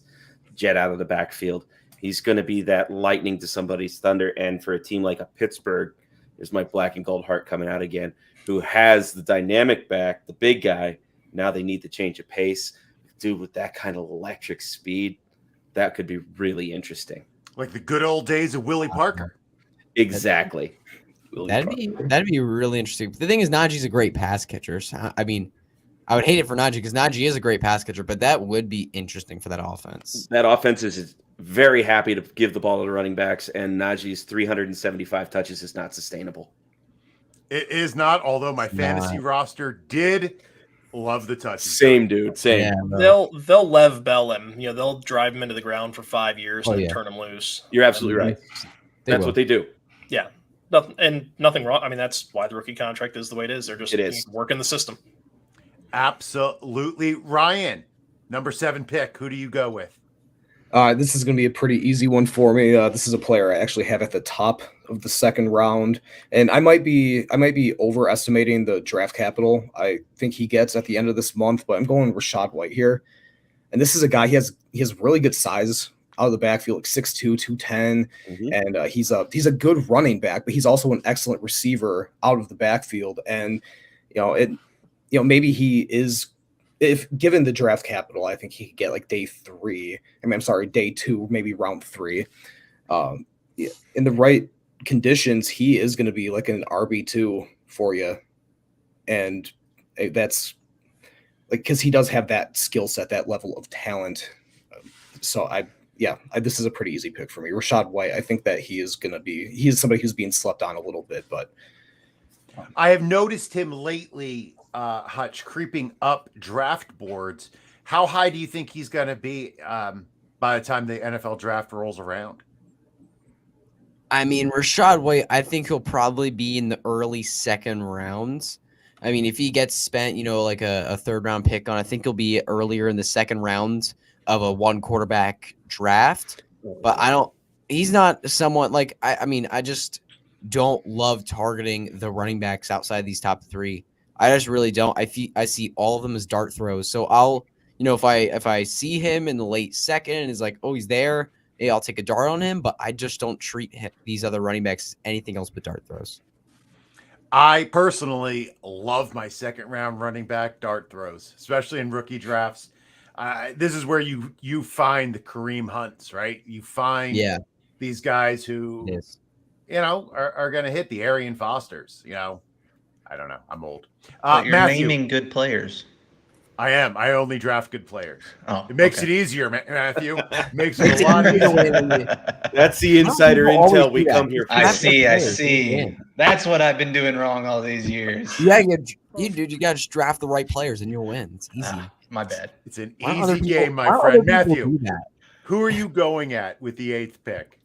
jet out of the backfield. He's going to be that lightning to somebody's thunder. And for a team like a Pittsburgh, there's my black and gold heart coming out again, who has the dynamic back, the big guy. Now they need to change of pace. Dude, with that kind of electric speed, that could be really interesting. Like the good old days of Willie Parker. Exactly. That'd be really interesting. The thing is, Najee's a great pass catcher. So, I mean, I would hate it for Najee because Najee is a great pass catcher, but that would be interesting for that offense. That offense is very happy to give the ball to the running backs, and Najee's 375 touches is not sustainable. It is not, although my fantasy roster did love the touches. Same, dude. Same. Yeah, they'll Lev Bell him. They'll drive him into the ground for 5 years and turn him loose. You're absolutely right. That's what they do. Yeah. Nothing wrong. I mean, that's why the rookie contract is the way it is. They're just working the system. Absolutely. Ryan, number 7 pick. Who do you go with? This is going to be a pretty easy one for me. This is a player I actually have at the top of the 2nd round, and I might be overestimating the draft capital I think he gets at the end of this month, but I'm going Rachaad White here. And this is a guy, he has really good size out of the backfield, like 6'2", 210, and he's a good running back, but he's also an excellent receiver out of the backfield. And maybe he is, if given the draft capital, I think he could get like day 2, maybe round 3. In the right conditions, he is going to be like an RB2 for you, and that's like because he does have that skill set, that level of talent. This is a pretty easy pick for me. Rachaad White, I think that he is somebody who's being slept on a little bit, but I have noticed him lately, Hutch, creeping up draft boards. How high do you think he's going to be by the time the NFL draft rolls around? I mean, Rachaad White, I think he'll probably be in the early 2nd rounds. I mean, if he gets spent, like a 3rd round pick on, I think he'll be earlier in the 2nd round of a 1 quarterback draft. But he's not someone like, I just don't love targeting the running backs outside these top 3. I just really don't. I see all of them as dart throws. So I'll, if I see him in the late 2nd and is like, oh, he's there, hey, I'll take a dart on him. But I just don't treat these other running backs as anything else but dart throws. I personally love my 2nd round running back dart throws, especially in rookie drafts. This is where you find the Kareem Hunts, right? You find these guys who, are going to hit the Arian Fosters. I don't know. I'm old. But you're naming good players. I am. I only draft good players. Oh, It makes okay. it easier, Matthew. Makes it a lot easier. That's the insider intel we come here for. I see. That's what I've been doing wrong all these years. Yeah, you got to just draft the right players and you'll win. It's easy. My bad. It's an easy game, my friend. Matthew, who are you going at with the 8th pick?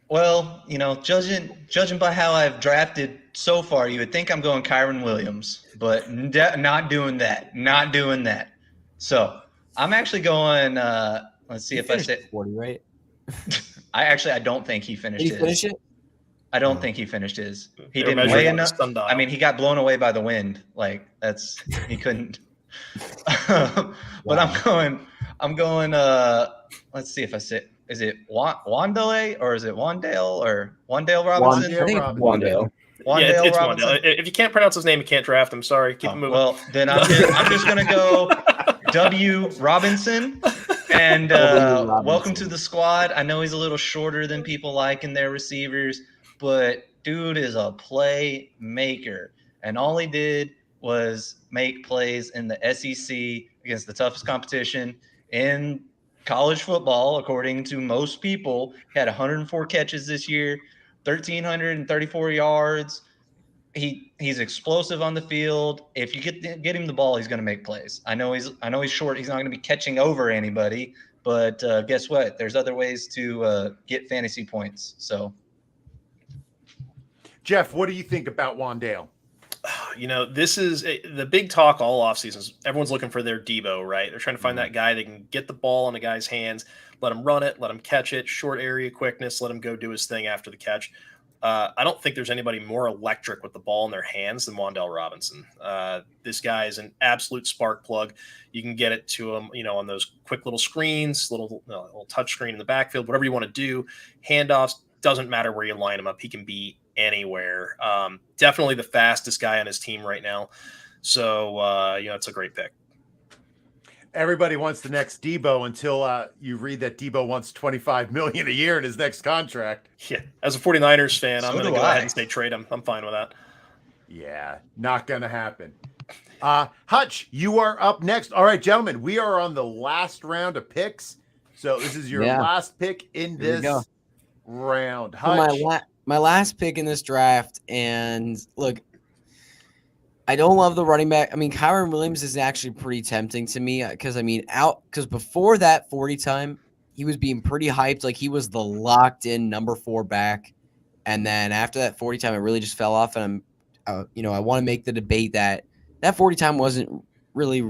Well, judging by how I've drafted so far, you would think I'm going Kyron Williams, but not doing that. Not doing that. So I'm actually going. Let's see if I say 40, right? I don't think he finished his. Did he finish it? I don't think he finished his. He They were didn't measuring weigh on the enough. sundial. I mean, he got blown away by the wind. Like he couldn't. But I'm going. Let's see if I say. Is it Wandale or is it Wandale or Wandale Robinson? I think it's Wandale. Yeah, it's Robinson. Wandale. If you can't pronounce his name, you can't draft him. Sorry. Keep moving. Well, then I'm just going to go W. Robinson. And welcome to the squad. I know he's a little shorter than people like in their receivers, but dude is a playmaker. And all he did was make plays in the SEC against the toughest competition in college football, according to most people. He had 104 catches this year, 1,334 yards. He's explosive on the field. If you get him the ball, he's going to make plays. I know he's short. He's not going to be catching over anybody, but guess what? There's other ways to get fantasy points. So, Jeff, what do you think about Wandale? This is the big talk all off seasons. Everyone's looking for their Debo, right? They're trying to find that guy that can get the ball in the guy's hands, let him run it, let him catch it, short area quickness, let him go do his thing after the catch. I don't think there's anybody more electric with the ball in their hands than Wandale Robinson. This guy is an absolute spark plug. You can get it to him, on those quick little screens, little touch screen in the backfield, whatever you want to do. Handoffs, doesn't matter where you line him up. He can be anywhere. Definitely the fastest guy on his team right now. So, it's a great pick. Everybody wants the next Debo until you read that Debo wants $25 million a year in his next contract. Yeah. As a 49ers fan, I'm going to go ahead I. and say trade him. I'm fine with that. Yeah, not going to happen. Hutch, you are up next. All right, gentlemen, we are on the last round of picks. So this is your last pick in this round. Hutch. So my last pick in this draft, and look, I don't love the running back. I mean, Kyron Williams is actually pretty tempting to me because before that 40 time, he was being pretty hyped. Like he was the locked in number 4 back. And then after that 40 time, it really just fell off. And I want to make the debate that 40 time wasn't really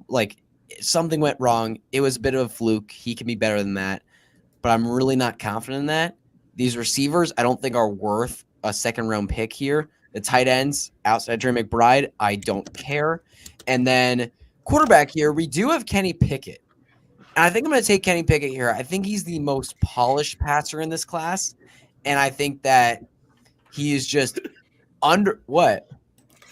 like something went wrong. It was a bit of a fluke. He can be better than that, but I'm really not confident in that. These receivers, I don't think are worth a second round pick here. The tight ends, outside Trey McBride, I don't care. And then quarterback here, we do have Kenny Pickett. And I think I'm going to take Kenny Pickett here. I think he's the most polished passer in this class. And I think that he is just under what?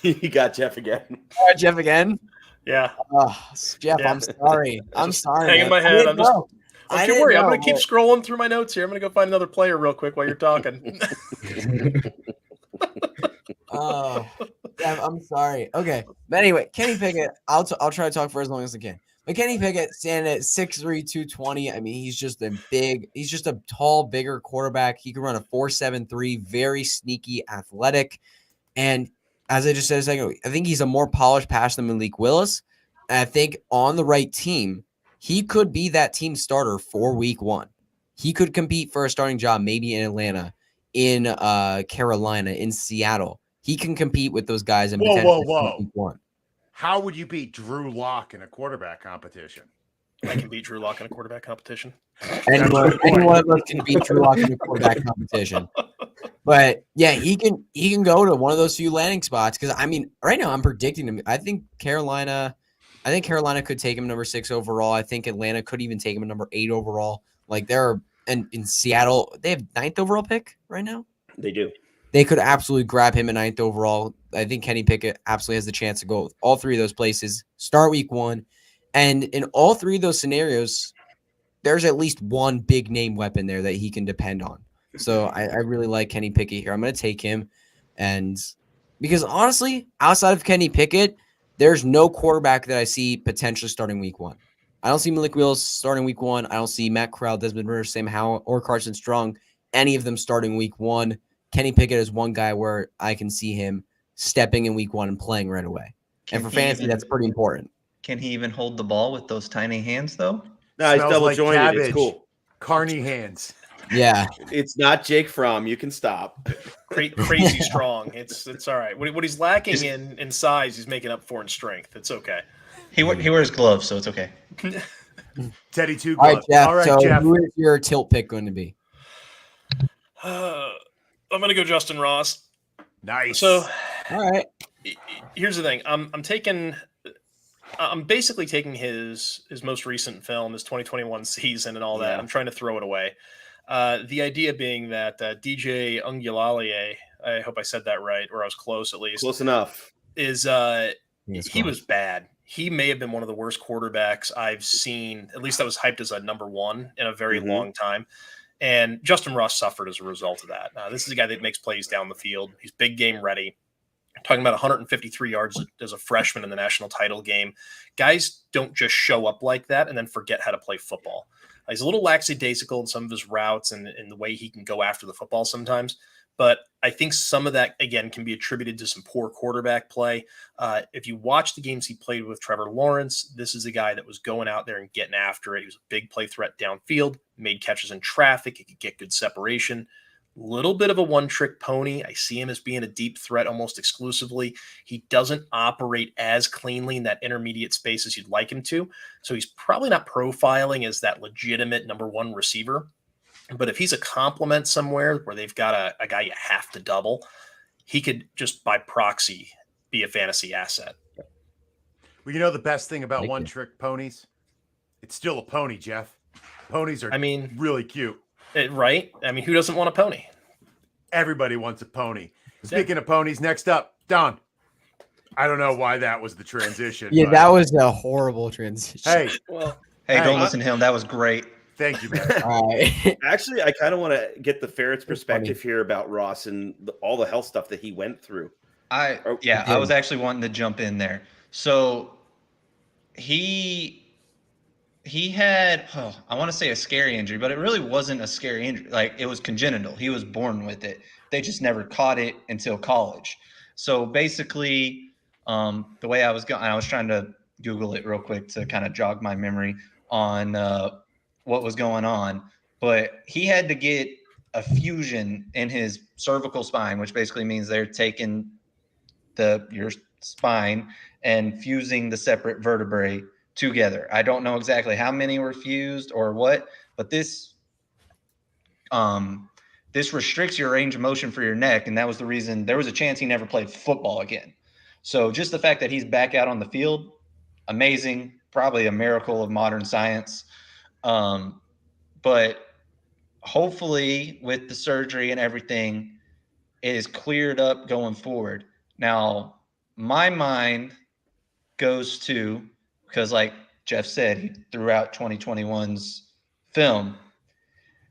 You got Jeff again. Jeff again? Yeah. Oh, Jeff, Yeah. I'm sorry. I'm sorry. Hang in my head. Don't worry. I'm going to keep scrolling through my notes here. I'm going to go find another player real quick while you're talking. Oh, I'm sorry. Okay, but anyway, Kenny Pickett. I'll try to talk for as long as I can. But Kenny Pickett standing at 6'3", 220. I mean, he's just a tall, bigger quarterback. He can run a 4.73, very sneaky, athletic, and as I just said a second ago, I think he's a more polished passer than Malik Willis. And I think on the right team, he could be that team starter for Week 1. He could compete for a starting job, maybe in Atlanta, in Carolina, in Seattle. He can compete with those guys and whoa. Week 1. How would you beat Drew Lock in a quarterback competition? I can beat Drew Lock in a quarterback competition. Anyone of us can beat Drew Lock in a quarterback competition. But yeah, he can go to one of those few landing spots because I mean, right now I'm predicting him. I think Carolina could take him number 6 overall. I think Atlanta could even take him a number 8 overall. Like and in Seattle, they have 9th overall pick right now. They do. They could absolutely grab him at 9th overall. I think Kenny Pickett absolutely has the chance to go with all 3 of those places, start Week 1. And in all 3 of those scenarios, there's at least one big name weapon there that he can depend on. So I really like Kenny Pickett here. I'm going to take him. And because honestly, outside of Kenny Pickett, there's no quarterback that I see potentially starting week 1. I don't see Malik Willis starting week 1. I don't see Matt Corral, Desmond Ridder, Sam Howell, or Carson Strong, any of them starting week 1. Kenny Pickett is one guy where I can see him stepping in week 1 and playing right away. And for fantasy, that's pretty important. Can he even hold the ball with those tiny hands, though? No, he's Smells double like jointed. cabbage. It's cool. Carney hands. Yeah. It's not Jake Fromm. You can stop. Crazy strong. It's all right. What he's lacking in size, he's making up for in strength. It's okay. He wears gloves, so it's okay. Teddy Two All Gloves. right, Jeff. All right, so Jeff. who is your tilt pick going to be? I'm going to go Justin Ross. Nice. So, all right. Here's the thing. I'm basically taking his most recent film, his 2021 season, and all that. I'm trying to throw it away. The idea being that DJ Ungulalier, I hope I said that right, or I was close at least. Close enough. Is he was bad. He may have been one of the worst quarterbacks I've seen. At least that was hyped as a number 1 in a very long time. And Justin Ross suffered as a result of that. This is a guy that makes plays down the field. He's big game ready. I'm talking about 153 yards as a freshman in the national title game. Guys don't just show up like that and then forget how to play football. He's a little lackadaisical in some of his routes and in the way he can go after the football sometimes. But I think some of that, again, can be attributed to some poor quarterback play. If you watch the games he played with Trevor Lawrence, this is a guy that was going out there and getting after it. He was a big play threat downfield, made catches in traffic. He could get good separation. Little bit of a one-trick pony. I see him as being a deep threat almost exclusively. He doesn't operate as cleanly in that intermediate space as you'd like him to. So he's probably not profiling as that legitimate number 1 receiver. But if he's a complement somewhere where they've got a guy you have to double, he could just by proxy be a fantasy asset. Well, you know the best thing about one-trick ponies? It's still a pony, Jeff. Ponies are, really cute. Right? I mean, who doesn't want a pony? Everybody wants a pony. Speaking of ponies, next up, Don. I don't know why that was the transition. Yeah, that was a horrible transition. Hey, don't listen to him. That was great. Thank you, man. All right. Actually, I kind of want to get the ferret's perspective here about Ross and all the health stuff that he went through. I was actually wanting to jump in there. So he had, I want to say a scary injury, but it really wasn't a scary injury. Like, it was congenital. He was born with it. They just never caught it until college. So basically, the way I was going, I was trying to Google it real quick to kind of jog my memory on what was going on, but he had to get a fusion in his cervical spine, which basically means they're taking your spine and fusing the separate vertebrae together. I don't know exactly how many were fused or what, but this restricts your range of motion for your neck, and that was the reason there was a chance he never played football again. So just the fact that he's back out on the field, amazing, probably a miracle of modern science. But hopefully with the surgery and everything, it is cleared up going forward. Now, my mind goes to, because like Jeff said, he threw out 2021's film.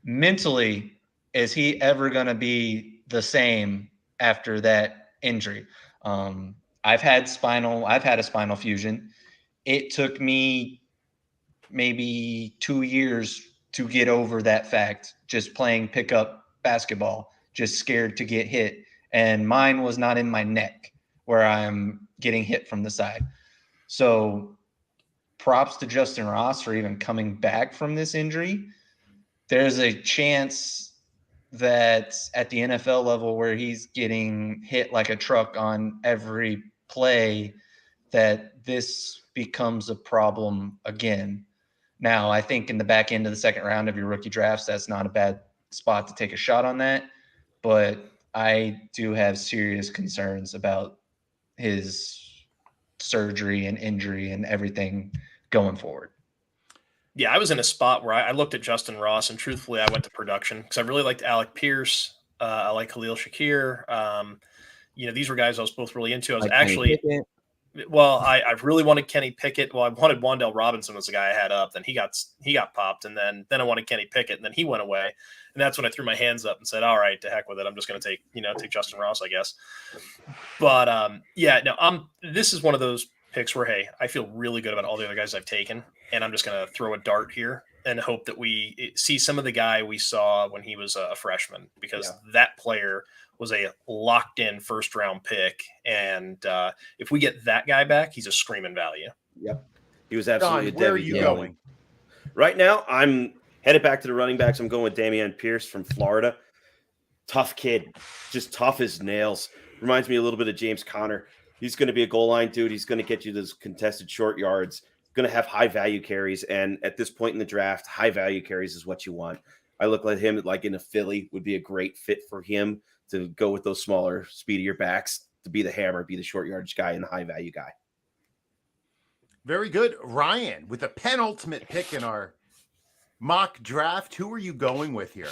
Mentally, is he ever going to be the same after that injury? I've had a spinal fusion. It took me maybe 2 years to get over that fact, just playing pickup basketball, just scared to get hit. And mine was not in my neck where I'm getting hit from the side. So props to Justin Ross for even coming back from this injury. There's a chance that at the NFL level where he's getting hit like a truck on every play, that this becomes a problem again. Now, I think in the back end of the second round of your rookie drafts, that's not a bad spot to take a shot on that. But I do have serious concerns about his surgery and injury and everything going forward. Yeah, I was in a spot where I looked at Justin Ross, and truthfully, I went to production because I really liked Alec Pierce. I like Khalil Shakir. These were guys I was both really into. I was I really wanted Kenny Pickett. Well, I wanted Wan'Dale Robinson was the guy I had up. Then he got popped, and then I wanted Kenny Pickett, and then he went away. And that's when I threw my hands up and said, "All right, to heck with it. I'm just going to take Justin Ross, I guess." But this is one of those picks where, hey, I feel really good about all the other guys I've taken, and I'm just going to throw a dart here and hope that we see some of the guy we saw when he was a freshman, because that player was a locked-in first-round pick, and if we get that guy back, he's a screaming value. Yep, he was absolutely Don, a where are Debbie you Dowling. going? Right now, I'm headed back to the running backs. I'm going with Damian Pierce from Florida. Tough kid, just tough as nails. Reminds me a little bit of James Conner. He's going to be a goal line dude. He's going to get you those contested short yards. Going to have high value carries. And at this point in the draft, high value carries is what you want. I look at him like in a Philly would be a great fit for him to go with those smaller, speedier backs, to be the hammer, be the short yardage guy and the high value guy. Very good. Ryan, with the penultimate pick in our mock draft, who are you going with here?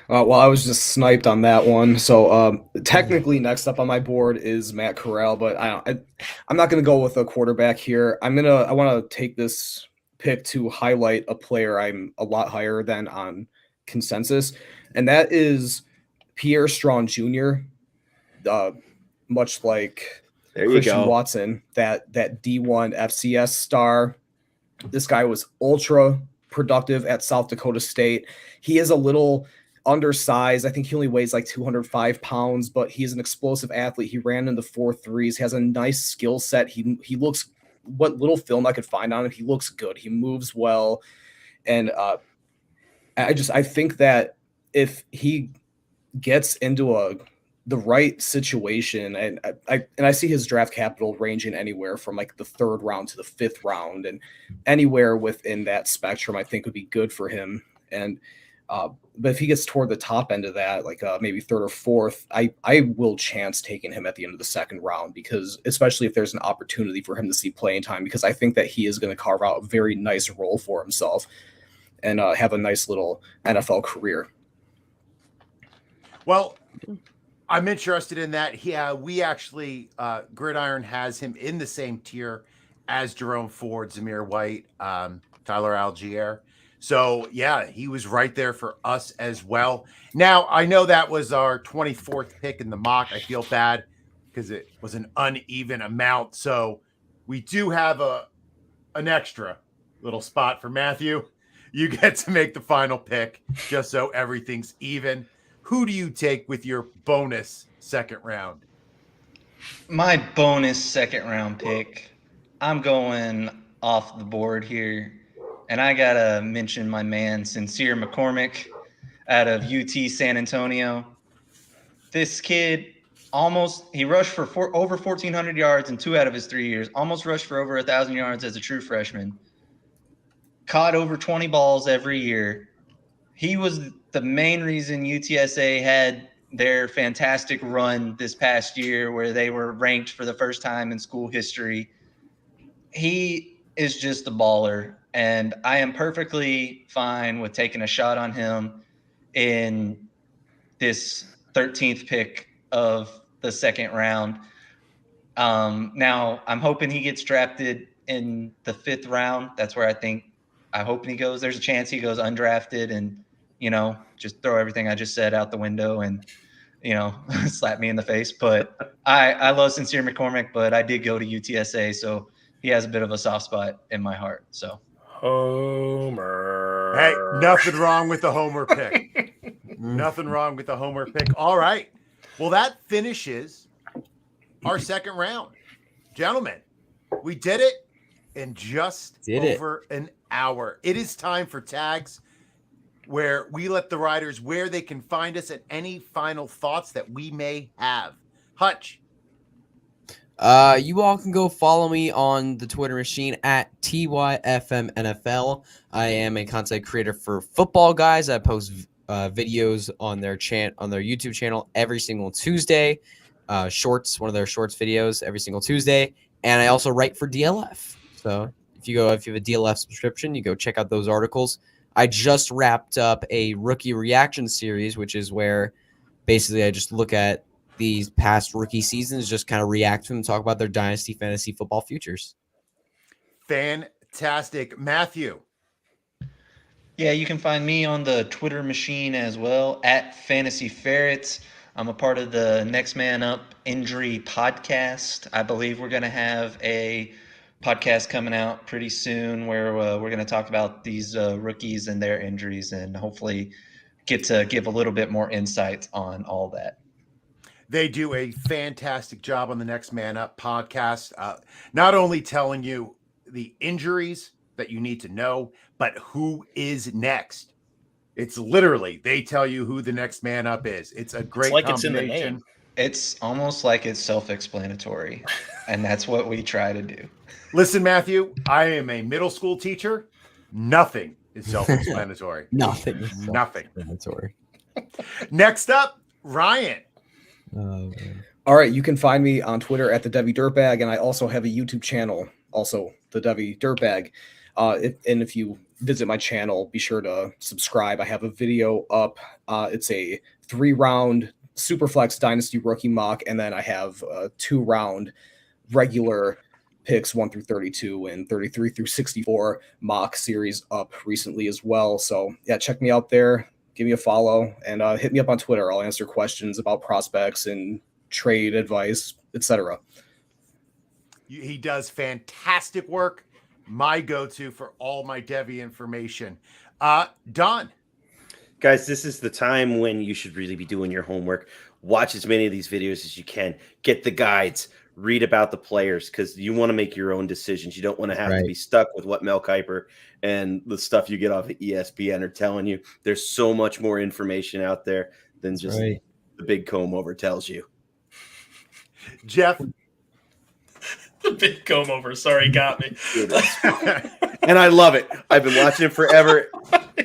Well, I was just sniped on that one. So technically, next up on my board is Matt Corral, but I'm not going to go with a quarterback here. I want to take this pick to highlight a player I'm a lot higher than on consensus, and that is Pierre Strong Jr. Much like Christian Watson, that D1 FCS star. This guy was ultra productive at South Dakota State. He is a little undersized. I think he only weighs like 205 pounds, but he's an explosive athlete. He ran in the 4.3s. He has a nice skill set. He looks, what little film I could find on him, he looks good. He moves well. And I think that if he gets into the right situation, and I see his draft capital ranging anywhere from like the 3rd round to the 5th round, and anywhere within that spectrum I think would be good for him. And but if he gets toward the top end of that, like maybe 3rd or 4th, I will chance taking him at the end of the 2nd round, because especially if there's an opportunity for him to see playing time, because I think that he is going to carve out a very nice role for himself and have a nice little NFL career. Well, I'm interested in that. We actually, Gridiron has him in the same tier as Jerome Ford, Zamir White, Tyler Algier. So, yeah, he was right there for us as well. Now, I know that was our 24th pick in the mock. I feel bad because it was an uneven amount. So we do have an extra little spot for Matthew. You get to make the final pick just so everything's even. Who do you take with your bonus 2nd round? My bonus 2nd round pick, I'm going off the board here. And I got to mention my man, Sincere McCormick, out of UT San Antonio. This kid he rushed for over 1,400 yards in 2 out of his 3 years, almost rushed for over 1,000 yards as a true freshman, caught over 20 balls every year. He was the main reason UTSA had their fantastic run this past year where they were ranked for the first time in school history. He is just a baller, and I am perfectly fine with taking a shot on him in this 13th pick of the 2nd round. Now, I'm hoping he gets drafted in the 5th round. That's where I'm hoping he goes. There's a chance he goes undrafted and, just throw everything I just said out the window and, slap me in the face. But I love Sincere McCormick, but I did go to UTSA, so he has a bit of a soft spot in my heart. So Homer. Hey, nothing wrong with the Homer pick. Nothing wrong with the Homer pick. All right. Well, that finishes our 2nd round. Gentlemen, we did it in just over an hour. It is time for tags, where we let the riders where they can find us and any final thoughts that we may have. Hutch. You all can go follow me on the Twitter machine at TYFMNFL. I am a content creator for Football Guys. I post videos on their YouTube channel every single Tuesday. Shorts, one of their shorts videos every single Tuesday. And I also write for DLF. So if you have a DLF subscription, you go check out those articles. I just wrapped up a rookie reaction series, which is where basically I just look at these past rookie seasons, just kind of react to them, talk about their Dynasty fantasy football futures. Fantastic. Matthew. Yeah, you can find me on the Twitter machine as well, at Fantasy Ferrets. I'm a part of the Next Man Up Injury podcast. I believe we're going to have a podcast coming out pretty soon where we're going to talk about these rookies and their injuries and hopefully get to give a little bit more insights on all that. They do a fantastic job on the Next Man Up podcast, not only telling you the injuries that you need to know, but who is next. It's literally, they tell you who the next man up is. It's a great like combination. It's in the name. It's almost like it's self-explanatory, and that's what we try to do. Listen, Matthew, I am a middle school teacher. Nothing is self-explanatory. Nothing is Nothing. self-explanatory. Next up, Ryan. All right, you can find me on Twitter at the Devi Dirtbag, and I also have a YouTube channel, also the Devi Dirtbag. And if you visit my channel, be sure to subscribe. I have a video up. It's a 3-round Superflex Dynasty rookie mock, and then I have a 2-round regular picks 1 through 32 and 33 through 64 mock series up recently as well. So yeah, check me out there. Give me a follow and hit me up on Twitter. I'll answer questions about prospects and trade advice, etc. He does fantastic work. My go-to for all my Devi information. Don. Guys, this is the time when you should really be doing your homework. Watch as many of these videos as you can. Get the guides. Read about the players because you want to make your own decisions. You don't want to have to be stuck with what Mel Kiper and the stuff you get off of ESPN are telling you. There's so much more information out there than just the big comb over tells you. Jeff. The big comb over. Sorry, got me. And I love it. I've been watching him forever.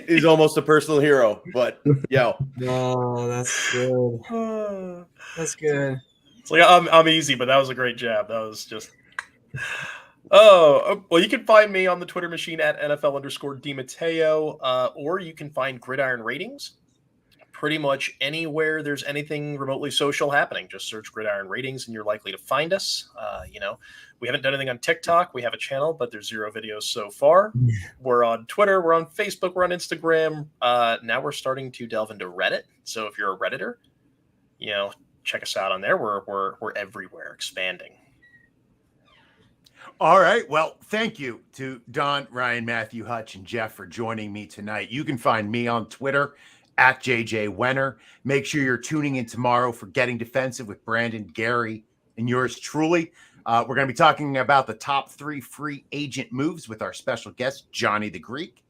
He's almost a personal hero, but yo. No, that's good. That's good. It's like I'm easy, but that was a great jab. That was just. Oh, well, you can find me on the Twitter machine at NFL_DiMatteo, or you can find Gridiron Ratings pretty much anywhere there's anything remotely social happening. Just search Gridiron Ratings and you're likely to find us. We haven't done anything on TikTok. We have a channel, but there's 0 videos so far. We're on Twitter. We're on Facebook. We're on Instagram. Now we're starting to delve into Reddit. So if you're a Redditor, check us out on there. We're everywhere, expanding. All right. Well, thank you to Don, Ryan, Matthew, Hutch, and Jeff for joining me tonight. You can find me on Twitter at JJ Wenner. Make sure you're tuning in tomorrow for Getting Defensive with Brandon, Gary, and yours truly. We're going to be talking about the top 3 free agent moves with our special guest, Johnny the Greek.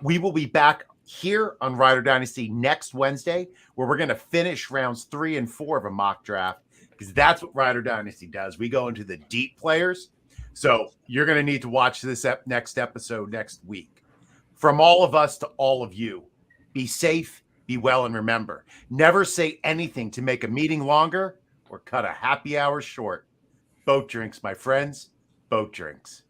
We will be back here on Rider Dynasty next Wednesday, where we're going to finish rounds 3 and 4 of a mock draft, because that's what Rider Dynasty does. We go into the deep players. So you're going to need to watch this next episode next week. From all of us to all of you, be safe, be well, and remember, never say anything to make a meeting longer or cut a happy hour short. Boat drinks, my friends, boat drinks.